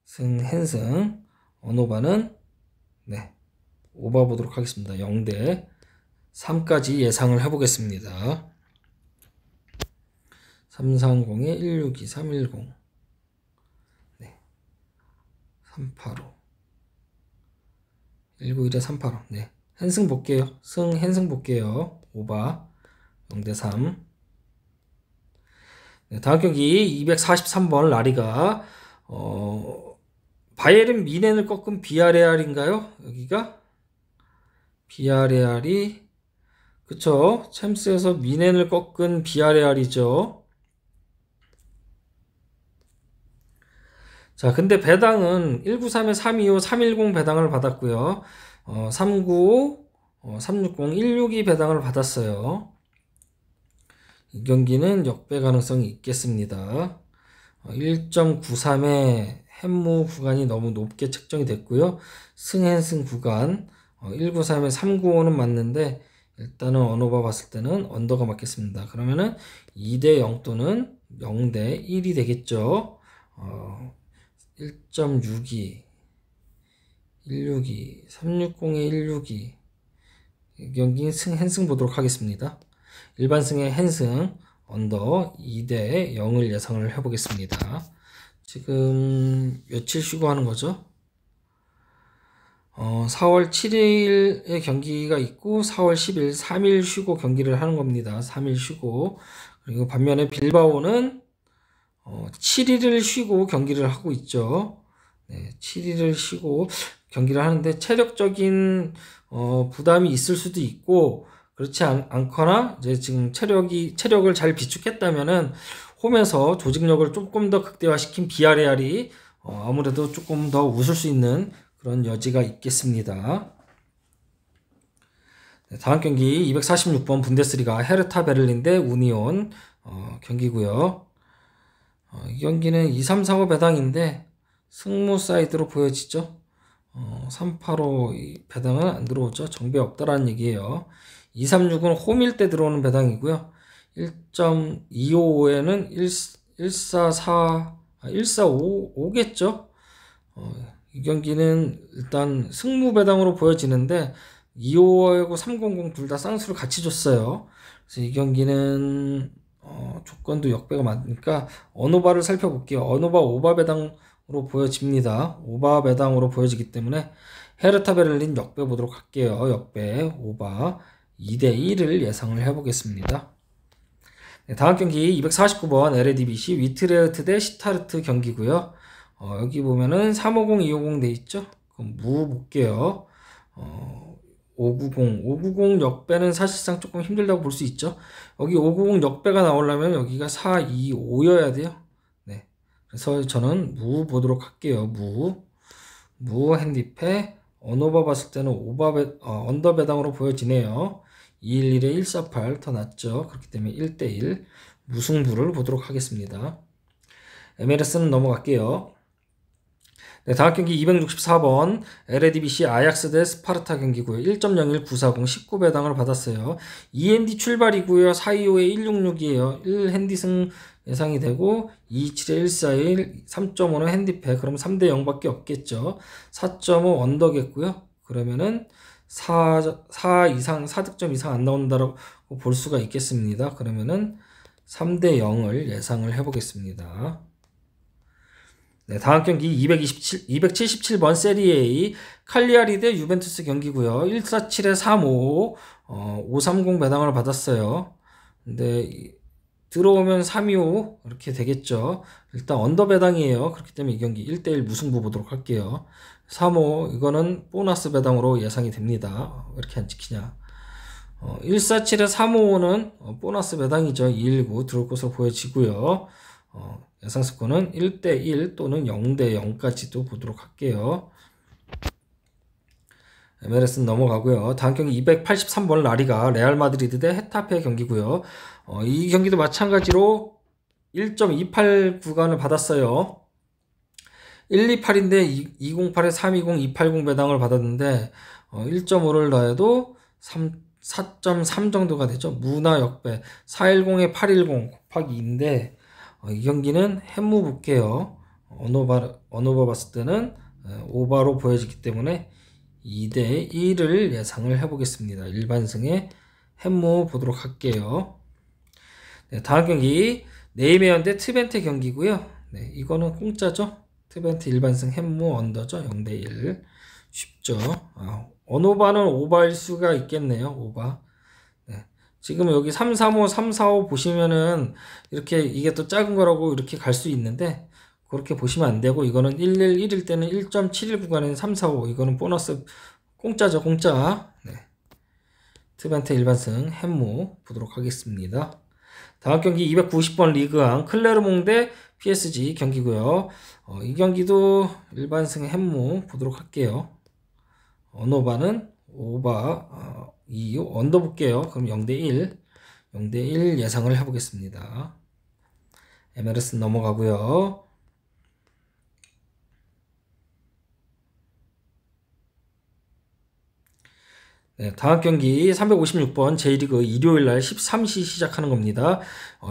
S1: 승,핸승 언어반은 네, 오버 보도록 하겠습니다. 0대 3까지 예상을 해보겠습니다. 330에 162, 310 네. 385 191에 385 네. 핸승 볼게요. 핸승 볼게요. 오바 0대 3 네, 다음 경기 243번 라리가 바이에른 미넨을 꺾은 비아레알인가요? 여기가 비아레알이 그쵸 챔스에서 미넨을 꺾은 비아레알이죠. 자, 근데 배당은 193에 325, 310 배당을 받았고요. 395, 360, 162 배당을 받았어요. 이 경기는 역배 가능성이 있겠습니다. 1.93의 햄무 구간이 너무 높게 책정이 됐고요. 승앤승 구간 193에 395는 맞는데 일단은 언어바 봤을 때는 언더가 맞겠습니다. 그러면은 2대 0 또는 0대 1이 되겠죠. 1.62 162 360에 162 경기 핸승 보도록 하겠습니다. 일반 승의 핸승 언더 2대 0을 예상을 해보겠습니다. 지금 며칠 쉬고 하는 거죠? 4월 7일에 경기가 있고 4월 10일 3일 쉬고 경기를 하는 겁니다. 3일 쉬고. 그리고 반면에 빌바오는 7일을 쉬고 경기를 하고 있죠. 네, 7일을 쉬고 경기를 하는데 체력적인 부담이 있을 수도 있고 그렇지 않거나 이제 지금 체력을 잘 비축했다면은 홈에서 조직력을 조금 더 극대화시킨 비아레알이 아무래도 조금 더 웃을 수 있는 그런 여지가 있겠습니다. 네, 다음 경기 246번 분데스리가 헤르타 베를린 대 우니온 경기고요. 이 경기는 2, 3, 4, 5 배당인데 승무 사이드로 보여지죠. 385 배당은 안 들어오죠. 정배 없다라는 얘기예요. 236은 홈일 때 들어오는 배당이고요. 1.255에는 145겠죠. 이 경기는 일단 승무 배당으로 보여지는데 255하고 300 둘 다 쌍수를 같이 줬어요. 그래서 이 경기는 조건도 역배가 많으니까 언오바를 살펴볼게요. 언오바 오바 배당으로 보여집니다. 오바 배당으로 보여지기 때문에 헤르타 베를린 역배 보도록 할게요. 역배 오바 2대1을 예상을 해보겠습니다. 네, 다음 경기 249번 LADBC 위트레흐트 대 시타르트 경기고요. 여기 보면은 350, 250 돼 있죠. 그럼 무 볼게요. 590 역배는 사실상 조금 힘들다고 볼 수 있죠. 여기 590 역배가 나오려면 여기가 425여야 돼요. 네. 그래서 저는 무 보도록 할게요. 무 핸디패 언오버 봤을 때는 언더 배당으로 보여지네요. 211에 148 더 낫죠. 그렇기 때문에 1대1 무승부를 보도록 하겠습니다. MLS는 넘어갈게요. 네, 다음 경기 264번 LADBC 아약스 대 스파르타 경기고요. 1.01940 19배당을 받았어요. 2핸디 출발이고요. 425에 166이에요. 1핸디승 예상이 되고 227에 141 3.5는 핸디패. 그럼 3대 0밖에 없겠죠. 4.5 언더겠고요. 그러면은 4 이상 4득점 이상 안 나온다라고 볼 수가 있겠습니다. 그러면은 3대 0을 예상을 해보겠습니다. 네, 다음 경기 277번 세리에 칼리아리 대 유벤투스 경기고요. 147에 35 530 배당을 받았어요. 근데 들어오면 325 이렇게 되겠죠. 일단 언더 배당이에요. 그렇기 때문에 이 경기 1대1 무승부 보도록 할게요. 35 이거는 보너스 배당으로 예상이 됩니다. 왜 이렇게 안 찍히냐. 147에 355는 보너스 배당이죠. 219 들어올 것으로 보여지고요. 예상스코어는 1대1 또는 0대0까지도 보도록 할게요. MLS는 넘어가고요. 다음 경기 283번 라리가 레알 마드리드 대 헤타페 경기고요. 이 경기도 마찬가지로 1.28 구간을 받았어요. 128인데 208에 320, 280 배당을 받았는데 1.5를 더해도 4.3 정도가 되죠. 무나 역배 410에 810 곱하기 2인데 이 경기는 햄무 볼게요. 언오바 봤을 때는 오바로 보여지기 때문에 2대1을 예상을 해보겠습니다. 일반승의 햄무 보도록 할게요. 네, 다음 경기 네이메언 대 트벤테 경기고요. 네, 이거는 공짜죠. 트벤테 일반승 햄무 언더죠. 0대1 쉽죠. 언오바는 오바일 수가 있겠네요. 오바. 네. 지금 여기 335, 345 보시면은 이렇게 이게 또 작은 거라고 이렇게 갈 수 있는데 그렇게 보시면 안 되고 이거는 111일 때는 1.71 구간에는 345 이거는 보너스 공짜죠. 공짜. 네. 트벤테 일반승 햄무 보도록 하겠습니다. 다음 경기 290번 리그왕 클레르몽 대 PSG 경기고요. 이 경기도 일반승 햄무 보도록 할게요. 언오바는 오바 2 언더 볼게요. 그럼 0대1 예상을 해보겠습니다. MLS 넘어가고요. 네, 다음 경기 356번 J리그 일요일날 13시 시작하는 겁니다.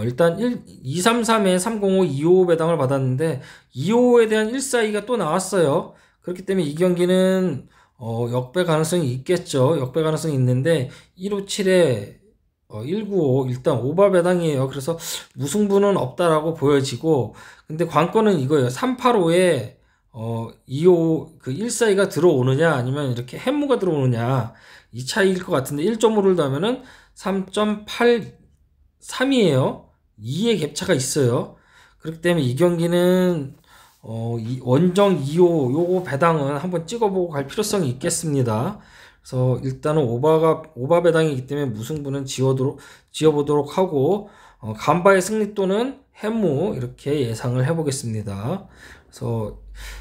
S1: 일단 233에 305, 255 배당을 받았는데 255에 대한 142가 또 나왔어요. 그렇기 때문에 이 경기는 역배 가능성이 있겠죠. 역배 가능성이 있는데 157에 195 일단 오바 배당이에요. 그래서 무승부는 없다라고 보여지고, 근데 관건은 이거예요. 385에 25 그 142가 들어오느냐 아니면 이렇게 햄무가 들어오느냐 이 차이일 것 같은데 1.5를 더하면은 3.83이에요. 2의 갭차가 있어요. 그렇기 때문에 이 경기는 원정 2호 요거 배당은 한번 찍어보고 갈 필요성이 있겠습니다. 그래서 일단은 오바 배당이기 때문에 무승부는 지어보도록 하고 간바의 승리 또는 햄무 이렇게 예상을 해보겠습니다. 그래서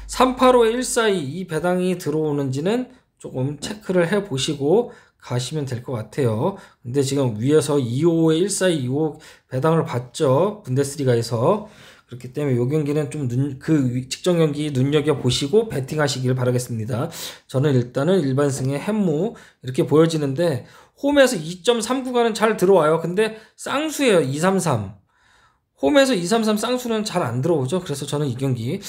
S1: 385에 142 이 배당이 들어오는지는 조금 체크를 해보시고 가시면 될 것 같아요. 근데 지금 위에서 255에 142, 25 배당을 받죠. 분데스리가에서. 그렇기 때문에 이 경기는 좀 그 직전 경기 눈여겨보시고 배팅하시길 바라겠습니다. 저는 일단은 일반승의 햄무 이렇게 보여지는데 홈에서 2.3구간은 잘 들어와요. 근데 쌍수예요. 233. 홈에서 233 쌍수는 잘 안 들어오죠. 그래서 저는 이 경기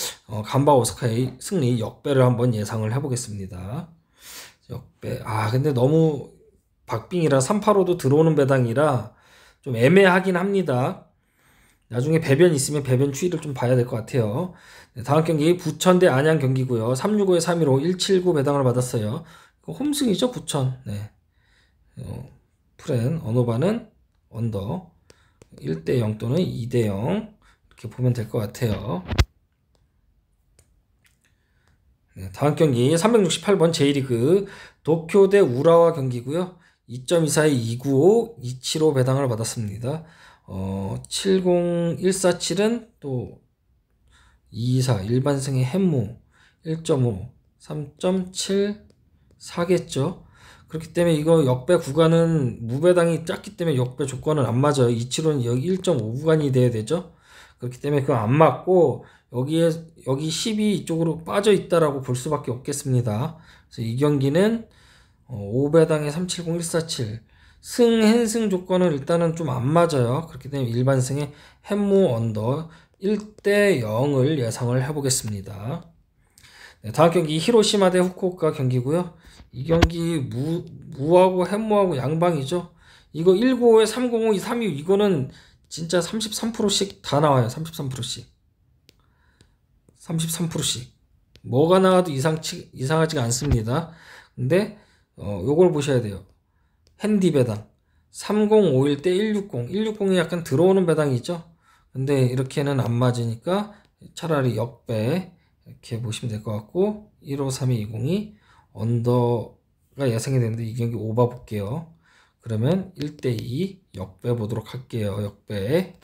S1: 간바 오사카의 승리 역배를 한번 예상을 해보겠습니다. 역배. 근데 너무 박빙이라 385도 들어오는 배당이라 좀 애매하긴 합니다. 나중에 배변 있으면 배변 추이를 좀 봐야 될 것 같아요. 네, 다음 경기 부천 대 안양 경기고요. 365에 315 179 배당을 받았어요. 홈승이죠, 부천. 네. 프렌 언어바는 언더 1대0 또는 2대0 이렇게 보면 될 것 같아요. 네, 다음 경기 368번 J리그 도쿄 대 우라와 경기고요. 2.24에 295, 275 배당을 받았습니다. 70147은 또 224 일반승의 햄무 1.5, 3.74겠죠. 그렇기 때문에 이거 역배 구간은 무배당이 작기 때문에 역배 조건은 안 맞아요. 275는 여기 1.5 구간이 돼야 되죠. 그렇기 때문에 그거 안 맞고 여기 10이 이쪽으로 빠져 있다라고 볼 수밖에 없겠습니다. 그래서 이 경기는 5배당에 370147 승 조건은 일단은 좀 안 맞아요. 그렇기 때문에 일반승의 햄무 언더 1대0을 예상을 해보겠습니다. 네, 다음 경기 히로시마 대 후쿠오카 경기고요. 이 경기 무하고 햄무하고 양방이죠. 이거 195에 305, 236 이거는 진짜 33%씩 다 나와요. 33%씩. 33%씩. 뭐가 나와도 이상하지가 않습니다. 근데 요걸 보셔야 돼요. 핸디 배당 3051 대 160. 160이 약간 들어오는 배당이죠. 근데 이렇게는 안 맞으니까 차라리 역배 이렇게 보시면 될 것 같고 153220이 언더가 예상이 되는데 이 경기 오바 볼게요. 그러면 1대2 역배 보도록 할게요. 역배.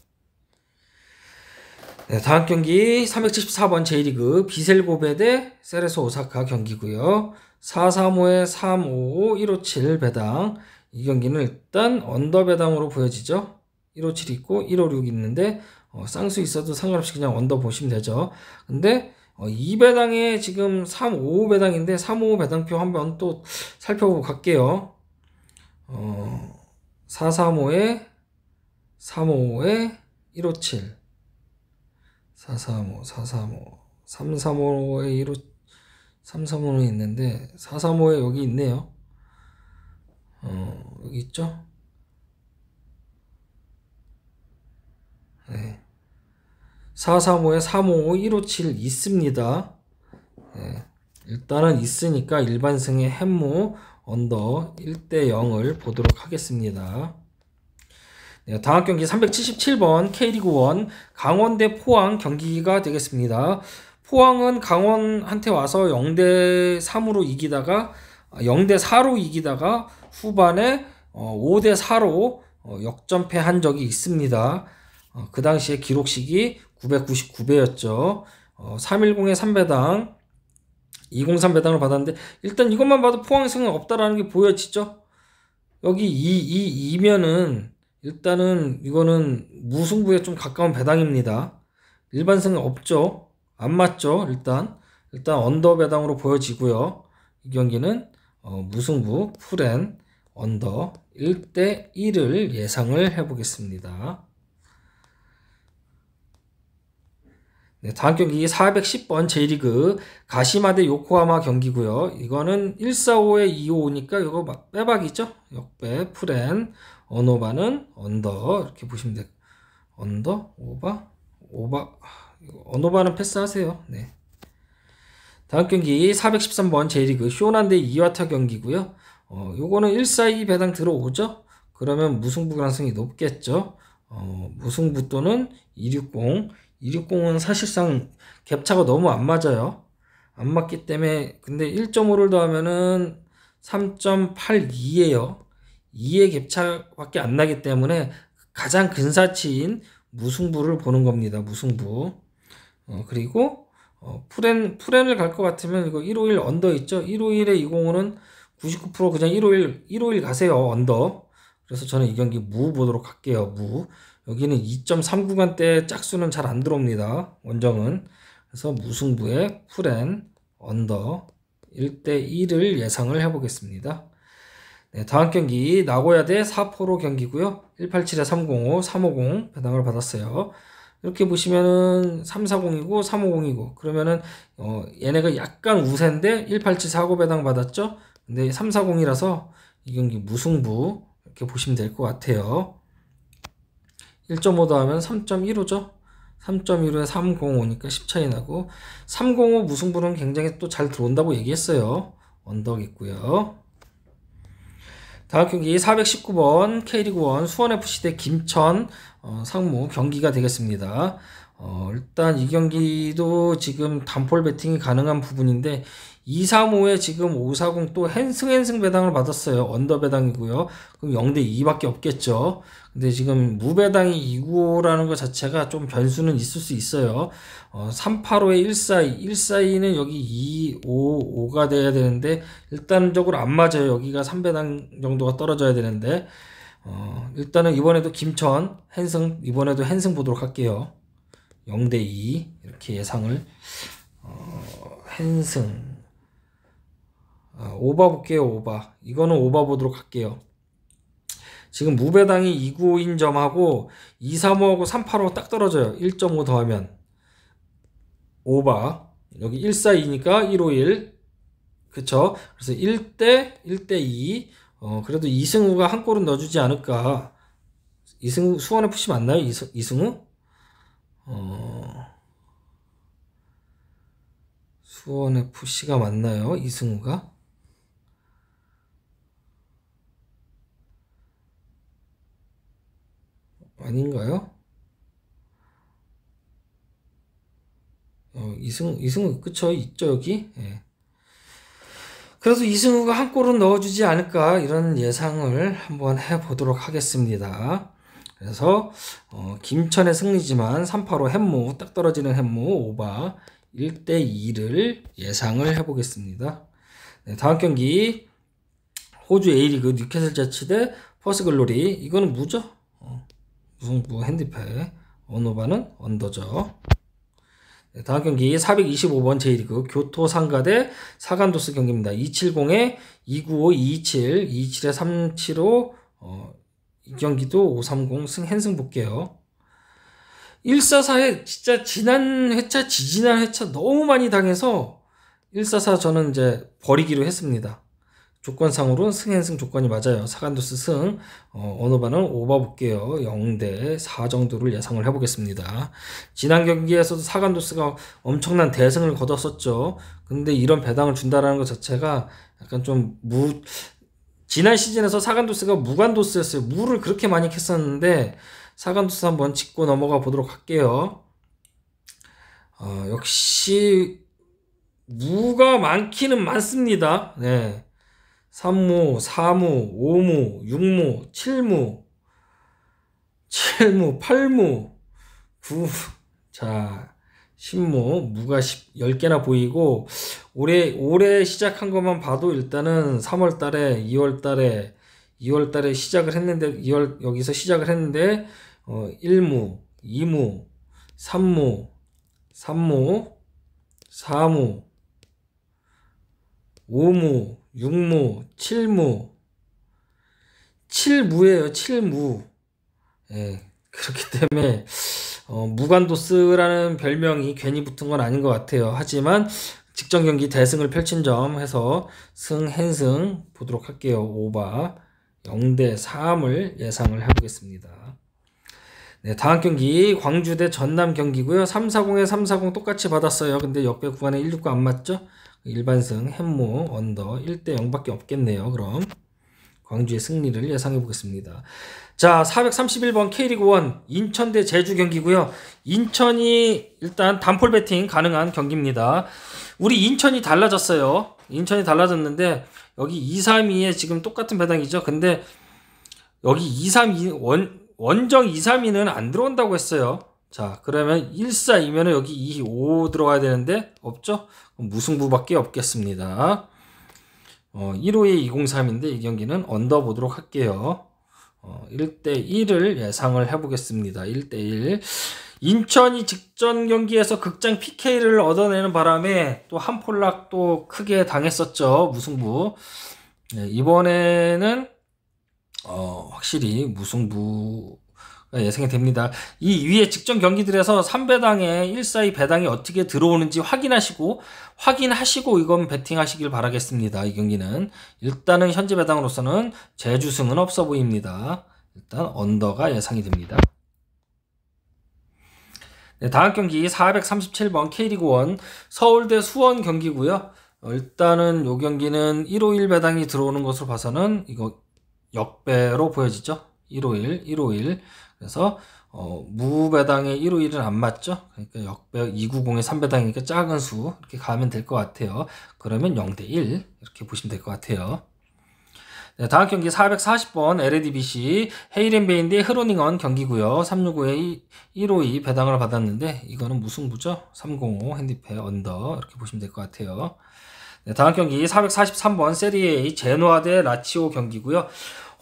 S1: 네, 다음 경기 374번 J리그 비셀고베 대 세레소 오사카 경기고요. 435에 355 157 배당. 이 경기는 일단 언더 배당으로 보여지죠. 157 있고 156 있는데 쌍수 있어도 상관없이 그냥 언더 보시면 되죠. 근데 2배당에 지금 355 배당인데 355 배당표 한번 또 살펴보고 갈게요. 435에 355에 157 435 335에 335는 있는데 435에 여기 있네요. 여기 있죠? 네. 435에 355 157 있습니다. 네. 일단은 있으니까 일반승의 햄무 언더 1대0을 보도록 하겠습니다. 네, 다음 경기 377번 K리그 1 강원 대 포항 경기가 되겠습니다. 포항은 강원한테 와서 0대3으로 이기다가 0대4로 이기다가 후반에 5대4로 역전패한 적이 있습니다. 그 당시에 기록식이 999배였죠. 310에 3배당 203 배당을 받았는데 일단 이것만 봐도 포항승은 없다라는 게 보여지죠. 여기 2면은 일단은 이거는 무승부에 좀 가까운 배당입니다. 일반승은 없죠. 안 맞죠. 일단 언더 배당으로 보여지고요. 이 경기는 무승부 풀앤 언더 1대1을 예상을 해보겠습니다. 네, 다음 경기 410번 J리그 가시마 대 요코하마 경기고요. 이거는 145에 255니까 이거 빼박이죠. 역배 풀앤 언오바는 언더 이렇게 보시면 돼요. 언더, 오바, 언오바는 패스하세요. 네. 다음 경기 413번 J리그 쇼난 대 이와타 경기고요. 요거는 142 배당 들어오죠. 그러면 무승부 가능성이 높겠죠. 무승부 또는 260은 사실상 갭차가 너무 안 맞아요. 안 맞기 때문에 근데 1.5를 더하면은 3.82예요. 2의 갭차밖에 안 나기 때문에 가장 근사치인 무승부를 보는 겁니다. 무승부. 그리고 프렌을 갈 것 같으면 이거 151 언더 있죠. 151에 205는 99% 그냥 151 가세요. 언더. 그래서 저는 이 경기 무 보도록 할게요. 무. 여기는 2.3구간대 짝수는 잘 안 들어옵니다. 원정은. 그래서 무승부에 프렌 언더 1대1을 예상을 해보겠습니다. 네, 다음 경기 나고야 대 사포로 경기고요. 187에 305, 350 배당을 받았어요. 이렇게 보시면은 340이고 350이고 그러면은 얘네가 약간 우세인데 187 사고 배당 받았죠. 근데 340이라서 이 경기 무승부 이렇게 보시면 될 것 같아요. 1.5 더하면 3.15죠. 3.15에 305니까 10 차이 나고 305 무승부는 굉장히 또 잘 들어온다고 얘기했어요. 언덕 있고요. 다음 경기 419번 K리그1 수원FC 대 김천 상무 경기가 되겠습니다. 일단 이 경기도 지금 단폴 배팅이 가능한 부분인데 235에 지금 540 또 행승 배당을 받았어요. 언더 배당이고요. 그럼 0대2밖에 없겠죠. 근데 지금 무배당이 295라는 것 자체가 좀 변수는 있을 수 있어요. 385에 142, 142는 여기 255가 돼야 되는데 일단적으로 안 맞아요. 여기가 3배당 정도가 떨어져야 되는데 일단은 이번에도 김천 행승 이번에도 행승 보도록 할게요. 0대2 이렇게 예상을 행승 오바 볼게요. 오바 이거는 오바 보도록 할게요. 지금 무배당이 295인 점하고 235하고 385 딱 떨어져요. 1.5 더하면 오바 여기 142니까 151 그쵸. 그래서 1대2 그래도 이승우가 한 골은 넣어주지 않을까. 이승우 수원FC 맞나요? 이승우? 수원FC가 맞나요? 이승우가? 아닌가요? 이승우 그쵸? 있죠 여기? 예. 그래서 이승우가 한 골은 넣어주지 않을까 이런 예상을 한번 해보도록 하겠습니다. 그래서 김천의 승리지만 385 햄무 딱 떨어지는 햄무 오바 1대2를 예상을 해보겠습니다. 네, 다음 경기 호주 A리그 뉴캐슬 제츠 대 퍼스 글로리 이거는 무죠? 무승부 핸디패 언오바는 언더죠. 네, 다음 경기 425번 J리그 교토 상가 대 사간도스 경기입니다. 270에 295, 227, 227에 375 이 경기도 530 행승 볼게요. 144에 진짜 지난 회차 지지난 회차 너무 많이 당해서 144 저는 이제 버리기로 했습니다. 조건상으로는 승행승 조건이 맞아요. 사간도스 승 언어바는 오바 볼게요. 0대4 정도를 예상을 해보겠습니다. 지난 경기에서도 사간도스가 엄청난 대승을 거뒀었죠. 근데 이런 배당을 준다라는 것 자체가 약간 좀 지난 시즌에서 사간도스가 무관도스였어요. 무를 그렇게 많이 캤었는데 사간도스 한번 짚고 넘어가 보도록 할게요. 역시 무가 많기는 많습니다. 네. 3무, 4무, 5무, 6무, 7무, 8무, 9, 자, 10무, 무가 10개나 보이고, 올해 시작한 것만 봐도 일단은 3월 달에, 2월 달에 시작을 했는데, 여기서 시작을 했는데, 1무, 2무, 3무, 4무, 5무, 6무, 7무, 7무예요. 7무. 예, 그렇기 때문에 무관도스라는 별명이 괜히 붙은 건 아닌 것 같아요. 하지만 직전 경기 대승을 펼친 점 해서 승, 행승 보도록 할게요. 오바 0대 3을 예상을 해보겠습니다. 네, 다음 경기 광주 대 전남 경기고요. 340에 340 똑같이 받았어요. 근데 역배 구간에 169 안 맞죠? 일반승 햄모 언더 1대 0밖에 없겠네요. 그럼 광주의 승리를 예상해 보겠습니다. 자, 431번 K리그 1 인천 대 제주 경기고요. 인천이 일단 단폴 배팅 가능한 경기입니다. 우리 인천이 달라졌어요. 인천이 달라졌는데 여기 232에 지금 똑같은 배당이죠. 근데 여기 232 원정 232는 안 들어온다고 했어요. 자, 그러면 142면은 여기 25 들어가야 되는데 없죠? 무승부밖에 없겠습니다. 152에 203인데 이 경기는 언더 보도록 할게요. 1대1을 예상을 해보겠습니다. 1대1. 인천이 직전 경기에서 극장 PK를 얻어내는 바람에 또 한 폴락 또 크게 당했었죠. 무승부. 네, 이번에는 확실히 무승부가 예상이 됩니다. 이 위에 직전 경기들에서 3배당에 142 배당이 어떻게 들어오는지 확인하시고 이건 베팅하시길 바라겠습니다. 이 경기는 일단은 현재 배당으로서는 제주승은 없어 보입니다. 일단 언더가 예상이 됩니다. 네, 다음 경기 437번 K리그 1 서울대 수원 경기고요. 일단은 이 경기는 151 배당이 들어오는 것으로 봐서는 이거 역배로 보여지죠. 151. 그래서 무배당에 151은 안 맞죠. 그러니까 역배 290에 3배당이니까 작은 수 이렇게 가면 될 것 같아요. 그러면 0대1 이렇게 보시면 될 것 같아요. 네, 다음 경기 440번 LADBC 헤이렌베인 대 흐로닝언 경기고요. 365에 152 배당을 받았는데 이거는 무승부죠. 305 핸디패 언더 이렇게 보시면 될 것 같아요. 네, 다음 경기 443번 세리에 제노아 대 라치오 경기고요.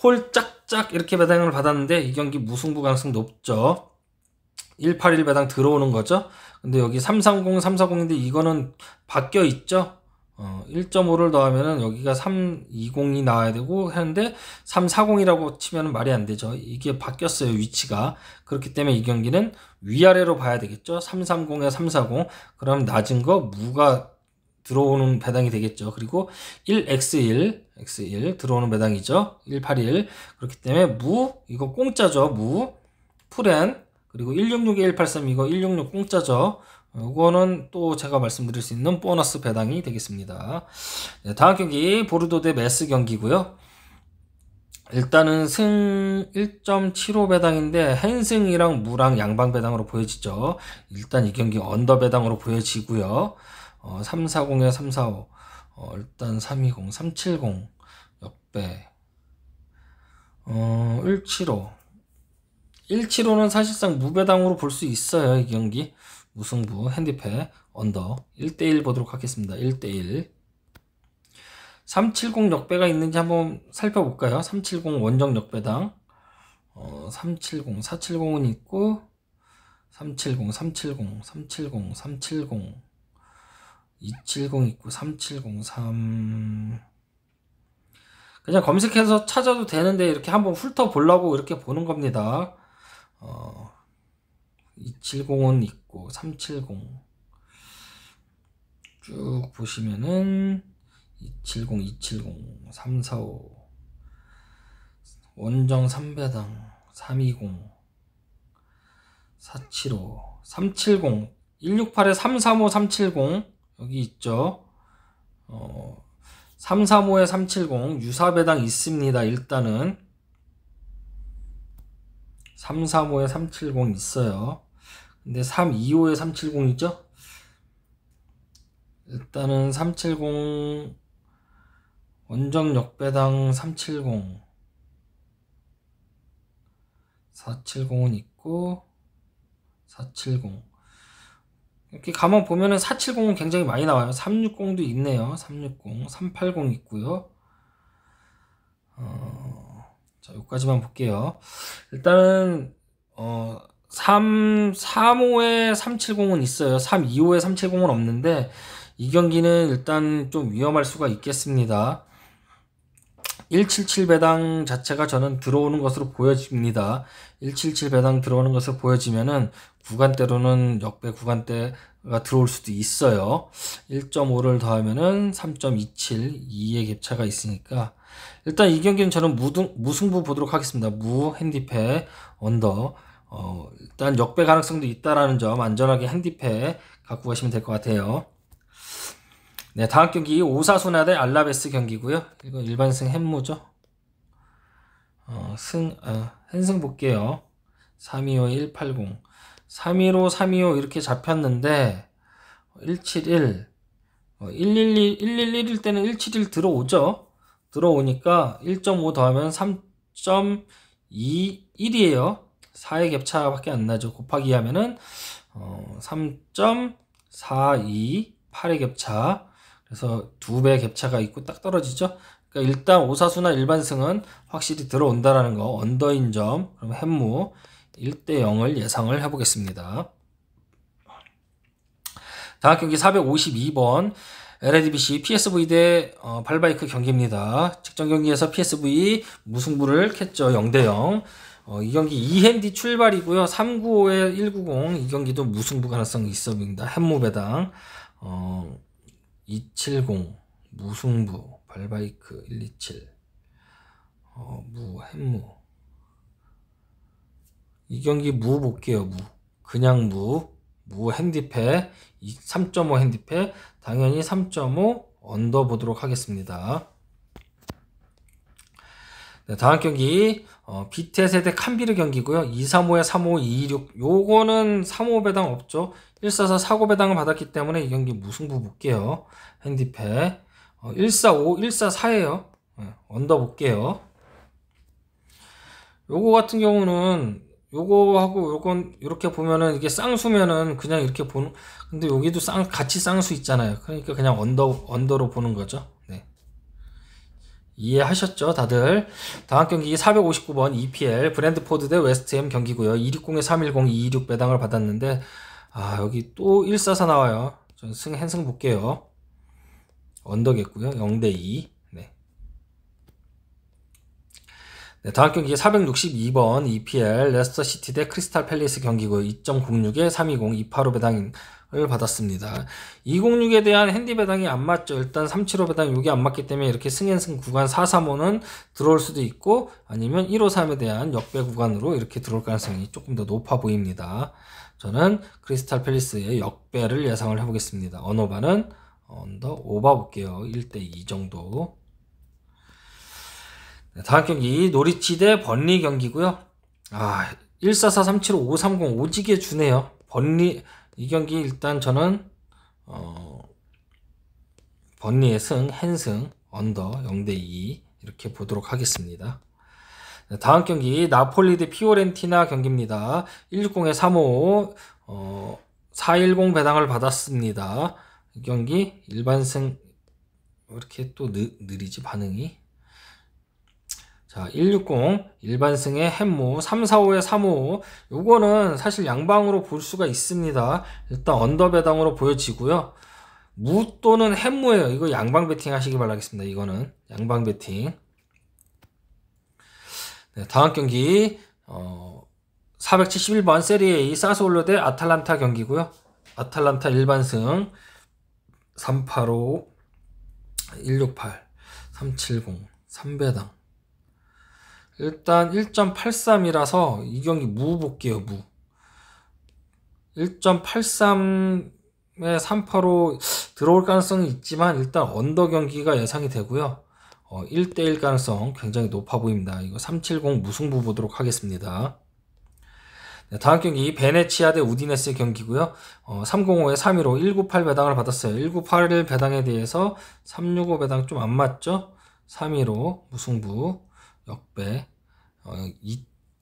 S1: 홀 짝짝 이렇게 배당을 받았는데 이 경기 무승부 가능성 높죠. 181 배당 들어오는 거죠. 근데 여기 330, 340인데 이거는 바뀌어 있죠. 1.5를 더하면은 여기가 320이 나와야 되고 하는데 340이라고 치면 말이 안 되죠. 이게 바뀌었어요. 위치가. 그렇기 때문에 이 경기는 위아래로 봐야 되겠죠. 330에 340. 그럼 낮은 거 무가 들어오는 배당이 되겠죠. 그리고 1x1 들어오는 배당이죠. 181. 그렇기 때문에 무 이거 공짜죠. 무 풀엔 그리고 166에 183 이거 166 공짜죠. 이거는 또 제가 말씀드릴 수 있는 보너스 배당이 되겠습니다. 네, 다음 경기 보르도 대 메스 경기고요. 일단은 승 1.75 배당인데 한승이랑 무랑 양방 배당으로 보여지죠. 일단 이 경기 언더 배당으로 보여지고요. 340에 345 일단 320 370 역배 175는 사실상 무배당으로 볼 수 있어요. 이 경기 무승부 핸디패 언더 1대1 보도록 하겠습니다. 1대1 370 역배가 있는지 한번 살펴볼까요? 370 원정 역배당 370 470은 있고 370 270 있고 370 3 그냥 검색해서 찾아도 되는데 이렇게 한번 훑어보려고 이렇게 보는 겁니다. 270은 있고 370 쭉 보시면은 270 345 원정 3배당 320 475 370 168에 335 370 여기 있죠. 335에 370 유사배당 있습니다. 일단은 335에 370 있어요. 근데 325에 370이죠. 일단은 370 원정 역배당 370 470은 있고 470 이렇게 가만 보면은 470은 굉장히 많이 나와요. 360도 있네요. 360 380 있고요. 자, 여기까지만 볼게요. 일단은 335에 370은 있어요. 325에 370은 없는데 이 경기는 일단 좀 위험할 수가 있겠습니다. 177 배당 자체가 저는 들어오는 것으로 보여집니다. 177 배당 들어오는 것으로 보여지면은 구간대로는 역배 구간대 들어올 수도 있어요. 1.5를 더하면은 3.27, 2의 격차가 있으니까 일단 이 경기는 저는 무승부 보도록 하겠습니다. 무, 핸디패, 언더. 일단 역배 가능성도 있다라는 점 안전하게 핸디패 갖고 가시면 될 것 같아요. 네, 다음 경기 오사수나 대 알라베스 경기고요. 이거 일반승 햄무죠. 한승 볼게요. 325, 180. 315, 325 이렇게 잡혔는데 171, 111일 때는 171 들어오죠. 들어오니까 1.5 더하면 3.21이에요. 4의 격차밖에 안 나죠. 곱하기 하면은 3.42, 8의 격차. 그래서 2배 격차가 있고 딱 떨어지죠. 그러니까 일단 오사수나 일반승은 확실히 들어온다라는 거, 언더인 점, 그럼 햄무 1대 0을 예상을 해보겠습니다. 다음 경기 452번 LADBC PSV 대 발바이크 경기입니다. 직전 경기에서 PSV 무승부를 캤죠. 0대 0. 이 경기 2핸디 출발이고요. 395에 190 이 경기도 무승부 가능성이 있어 보입니다. 햄무 배당 270 무승부 발바이크 127 무 햄무 이 경기 무 볼게요. 무 그냥 무 핸디패 3.5 핸디패 당연히 3.5 언더 보도록 하겠습니다. 네, 다음 경기 비테세 대 칸비르 경기고요. 235에 35, 226 요거는 35 배당 없죠. 144 사고 배당을 받았기 때문에 이 경기 무승부 볼게요. 핸디패 145, 144예요. 언더 볼게요. 요거 같은 경우는 요거하고 요건 이렇게 보면은 이게 쌍수면은 그냥 이렇게 보는, 근데 여기도 같이 쌍수 있잖아요. 그러니까 그냥 언더로 보는 거죠. 네. 이해하셨죠, 다들? 다음 경기 459번 EPL 브랜드포드 대 웨스트햄 경기고요. 260에 310, 226 배당을 받았는데 여기 또 144 나와요. 전 한승 볼게요. 언더겠고요. 0대 2. 네, 다음 경기 462번 EPL 레스터 시티 대 크리스탈 팰리스 경기고요. 2.06에 320, 285 배당을 받았습니다. 206에 대한 핸디 배당이 안 맞죠. 일단 375 배당 여기 안 맞기 때문에 이렇게 승앤승 구간 435는 들어올 수도 있고 아니면 153에 대한 역배 구간으로 이렇게 들어올 가능성이 조금 더 높아 보입니다. 저는 크리스탈 팰리스의 역배를 예상을 해보겠습니다. 언어바는 언더 오버 볼게요. 1대 2 정도. 다음 경기 노리치 대 번리 경기고요. 144, 375, 530 오지게 주네요. 번리 이 경기 일단 저는 번리의 승, 한승, 언더 0대 2 이렇게 보도록 하겠습니다. 다음 경기 나폴리 대 피오렌티나 경기입니다. 160에 355 410 배당을 받았습니다. 이 경기 일반승 이렇게 또 느리지 반응이. 자, 160 일반승의 햄무 345에 355 요거는 사실 양방으로 볼 수가 있습니다. 일단 언더 배당으로 보여지고요. 무 또는 햄무예요. 이거 양방 배팅 하시기 바라겠습니다. 이거는 양방 배팅. 네, 다음 경기 471번 세리에 A 사스올로 대 아탈란타 경기고요. 아탈란타 일반승 385 168 370 3배당 일단 1.83이라서 이 경기 무 볼게요. 무 1.83에 385 들어올 가능성이 있지만 일단 언더 경기가 예상이 되고요. 1대1 가능성 굉장히 높아 보입니다. 이거 370 무승부 보도록 하겠습니다. 네, 다음 경기 베네치아 대 우디네스 경기고요. 305에 315 198 배당을 받았어요. 198을 배당에 대해서 365 배당 좀 안 맞죠? 315 무승부 역배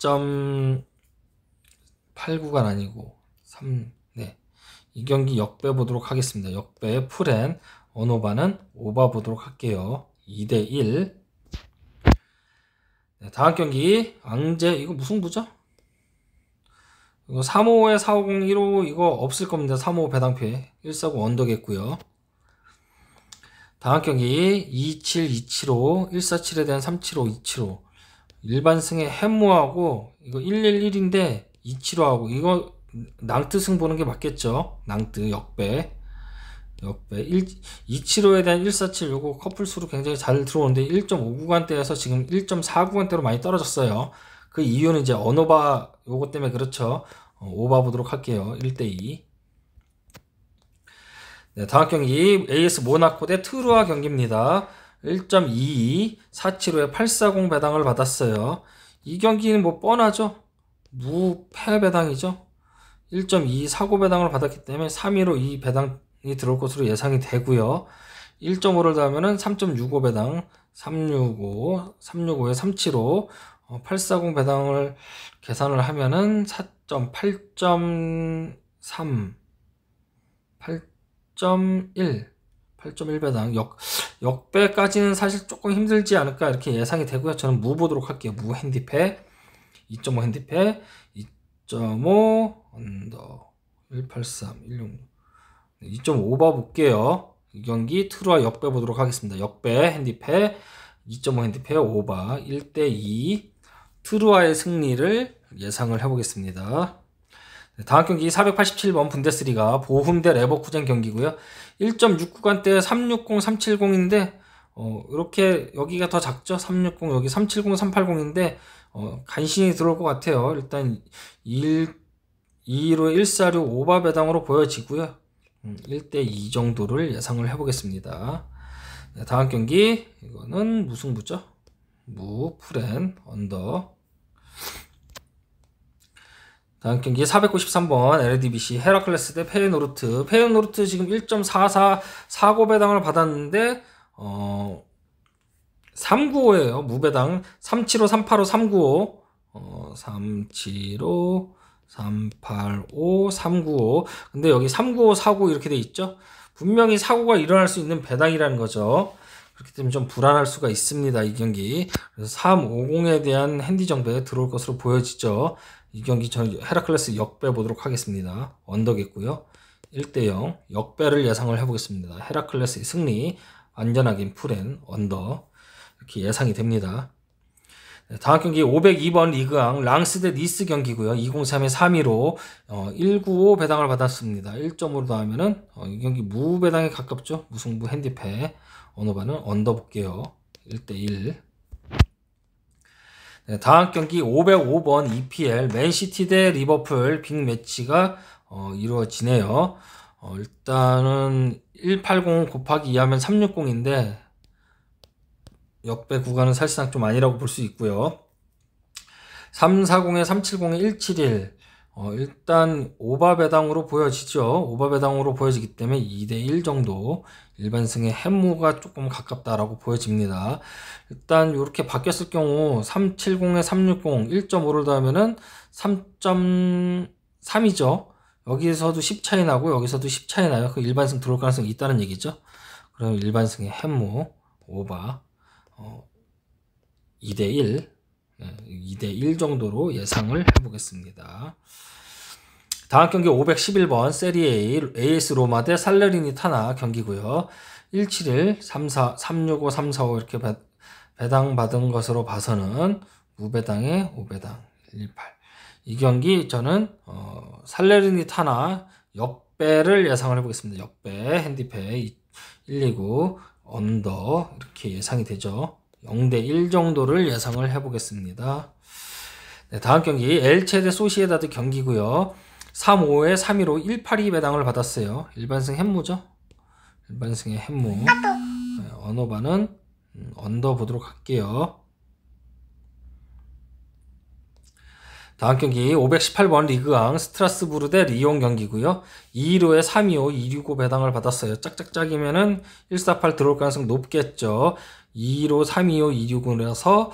S1: 2.89가 아니고 3, 네. 이 경기 역배 보도록 하겠습니다. 역배 풀엔 언오바는 오바 보도록 할게요. 2대 1. 네, 다음 경기 앙제 이거 무승부죠? 이거 355에 450 155 이거 없을 겁니다. 355 배당패 149 언더겠고요. 다음 경기 27 275 147에 대한 375 275 일반승의 햄무하고 이거 111인데 275하고 이거 낭트 승 보는 게 맞겠죠. 낭트 역배 275에 대한 147 요거 커플수로 굉장히 잘 들어오는데 1.5 구간대에서 지금 1.4 구간대로 많이 떨어졌어요. 그 이유는 이제 언오바 요거 때문에 그렇죠. 오바 보도록 할게요. 1대2. 네, 다음 경기 AS 모나코 대 트루아 경기입니다. 1.22 475에 840 배당을 받았어요. 이 경기는 뭐 뻔하죠. 무패 배당이죠. 1.2 사고 배당을 받았기 때문에 3위로 이 배당이 들어올 것으로 예상이 되고요. 1.5를 더하면은 3.65 배당, 365에 375, 840 배당을 계산을 하면은 8.3, 8.1 배당. 역배까지는 사실 조금 힘들지 않을까 이렇게 예상이 되고요. 저는 무 보도록 할게요. 무 핸디패 2.5 핸디패 2.5 언더 183 166 2.5 봐볼게요. 이 경기 트루아 역배 보도록 하겠습니다. 역배 핸디패 2.5 핸디패 오바 1대2 트루아의 승리를 예상을 해보겠습니다. 다음 경기 487번 분데스리가 보훔 대 레버쿠젠 경기고요. 1.6 구간대 360, 370인데 이렇게 여기가 더 작죠. 360 여기 370, 380인데 간신히 들어올 것 같아요. 일단 2로 146 오바 배당으로 보여지고요. 1대2 정도를 예상을 해보겠습니다. 네, 다음 경기 이거는 무승부죠. 무 풀앤 언더. 다음 경기 493번 LDBC 헤라클레스 대 페이노르트 지금 1.44 사고 배당을 받았는데 395예요. 무배당 375 385 395 375 385 395 근데 여기 395 사고 이렇게 돼 있죠. 분명히 사고가 일어날 수 있는 배당이라는 거죠. 그렇기 때문에 좀 불안할 수가 있습니다. 이 경기. 그래서 350에 대한 핸디 정배 들어올 것으로 보여지죠. 이 경기 저는 헤라클레스 역배 보도록 하겠습니다. 언더겠고요. 1대0 역배를 예상을 해보겠습니다. 헤라클레스의 승리 안전하긴 풀앤 언더 이렇게 예상이 됩니다. 네, 다음 경기 502번 리그왕 랑스 대 니스 경기고요. 203의 3위로 195 배당을 받았습니다. 1.5로 더하면은 이 경기 무배당에 가깝죠. 무승부 핸디패 언어바는 언더 볼게요. 1대1. 네, 다음 경기 505번 EPL 맨시티 대 리버풀 빅매치가 이루어지네요. 일단은 180 곱하기 2하면 360인데 역배 구간은 사실상 좀 아니라고 볼 수 있고요. 340에 370에 171 일단 오바 배당으로 보여지죠. 오바 배당으로 보여지기 때문에 2대1 정도 일반승의 햄무가 조금 가깝다라고 보여집니다. 일단 이렇게 바뀌었을 경우 370에 360 1.5를 더하면은 3.3이죠. 여기서도 10 차이 나고 여기서도 10 차이 나요. 그 일반승 들어올 가능성이 있다는 얘기죠. 그럼 일반승의 햄무 오바 2대1 2대1 정도로 예상을 해보겠습니다. 다음 경기 511번 세리에 AS 로마 대 살레르니타나 경기고요. 171, 34, 365, 345 이렇게 배당 받은 것으로 봐서는 무배당에 5배당 118. 이 경기 저는 살레르니타나 역배를 예상을 해보겠습니다. 역배 핸디패 129 언더 이렇게 예상이 되죠. 0대1 정도를 예상을 해보겠습니다. 네, 다음 경기 엘체 대 소시에다드 경기고요. 3-5에 3위로 182 배당을 받았어요. 일반승 햄무죠. 일반승의 햄무. 네, 언어바는 언더 보도록 할게요. 다음 경기 518번 리그왕 스트라스부르 대 리옹 경기고요. 215에 325, 265 배당을 받았어요. 짝짝짝이면은 148 들어올 가능성 높겠죠. 215, 325, 265라서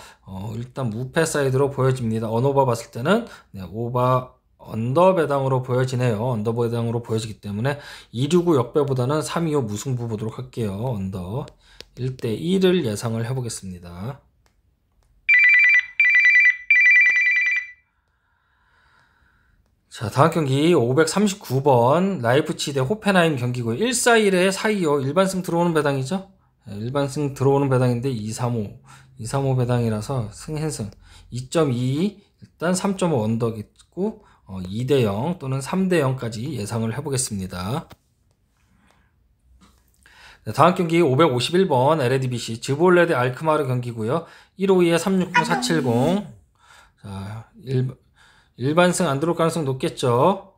S1: 일단 무패 사이드로 보여집니다. 언오바 봤을 때는 네, 오바 언더 배당으로 보여지네요. 언더 배당으로 보여지기 때문에 265 역배보다는 325 무승부 보도록 할게요. 언더 1대1을 예상을 해보겠습니다. 자, 다음 경기 539번 라이프치히 대 호펜하임 경기고요. 141에 425 일반승 들어오는 배당이죠. 일반승 들어오는 배당인데 235 배당이라서 승 앤승 2.2 일단 3.5 언더겠고 2대0 또는 3대0까지 예상을 해보겠습니다. 네, 다음 경기 551번 LADBC 즈볼레 대 알크마르 경기고요. 152에 360 470. 자, 일반승 안 들어올 가능성 높겠죠.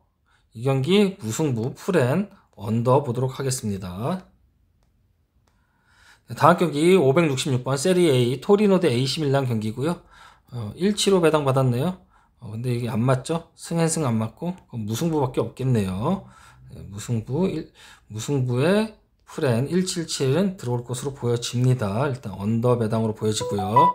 S1: 이 경기 무승부 풀앤 언더 보도록 하겠습니다. 네, 다음 경기 566번 세리A 토리노 대 AC 밀란 경기고요. 175 배당 받았네요. 근데 이게 안 맞죠? 승앤승 안 맞고 무승부밖에 없겠네요. 네, 무승부에 풀앤 177은 들어올 것으로 보여집니다. 일단 언더 배당으로 보여지고요.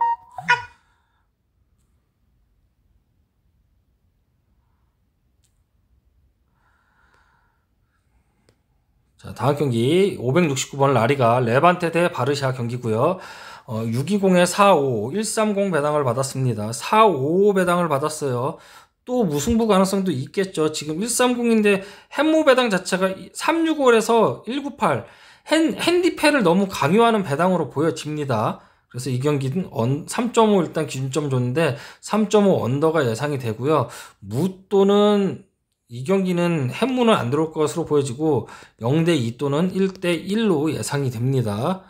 S1: 자, 다음 경기 569번 라리가 레반테 대 바르샤 경기고요. 620에 45, 130 배당을 받았습니다. 455 배당을 받았어요. 또 무승부 가능성도 있겠죠. 지금 130인데 햄무 배당 자체가 365에서 198 핸디패를 너무 강요하는 배당으로 보여집니다. 그래서 이 경기는 3.5 일단 기준점 줬는데 3.5 언더가 예상이 되고요. 무 또는 이 경기는 햄무는 안 들어올 것으로 보여지고 0대2 또는 1대1로 예상이 됩니다.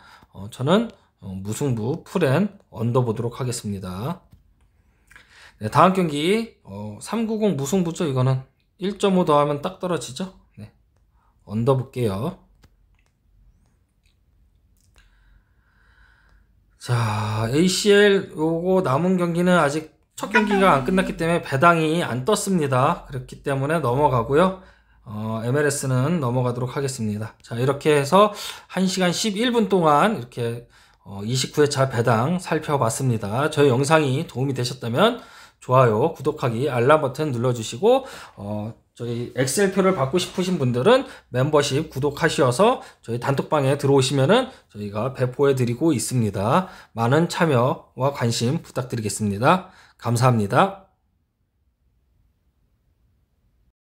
S1: 저는 무승부 풀앤 언더 보도록 하겠습니다. 네, 다음 경기 390 무승부죠. 이거는 1.5 더하면 딱 떨어지죠. 네, 언더 볼게요. 자, ACL 요거 남은 경기는 아직 첫 경기가 안 끝났기 때문에 배당이 안 떴습니다. 그렇기 때문에 넘어가고요. MLS는 넘어가도록 하겠습니다. 자, 이렇게 해서 1시간 11분 동안 이렇게 29회차 배당 살펴봤습니다. 저희 영상이 도움이 되셨다면 좋아요, 구독하기, 알람 버튼 눌러주시고 저희 엑셀표를 받고 싶으신 분들은 멤버십 구독하셔서 저희 단톡방에 들어오시면은 저희가 배포해 드리고 있습니다. 많은 참여와 관심 부탁드리겠습니다. 감사합니다.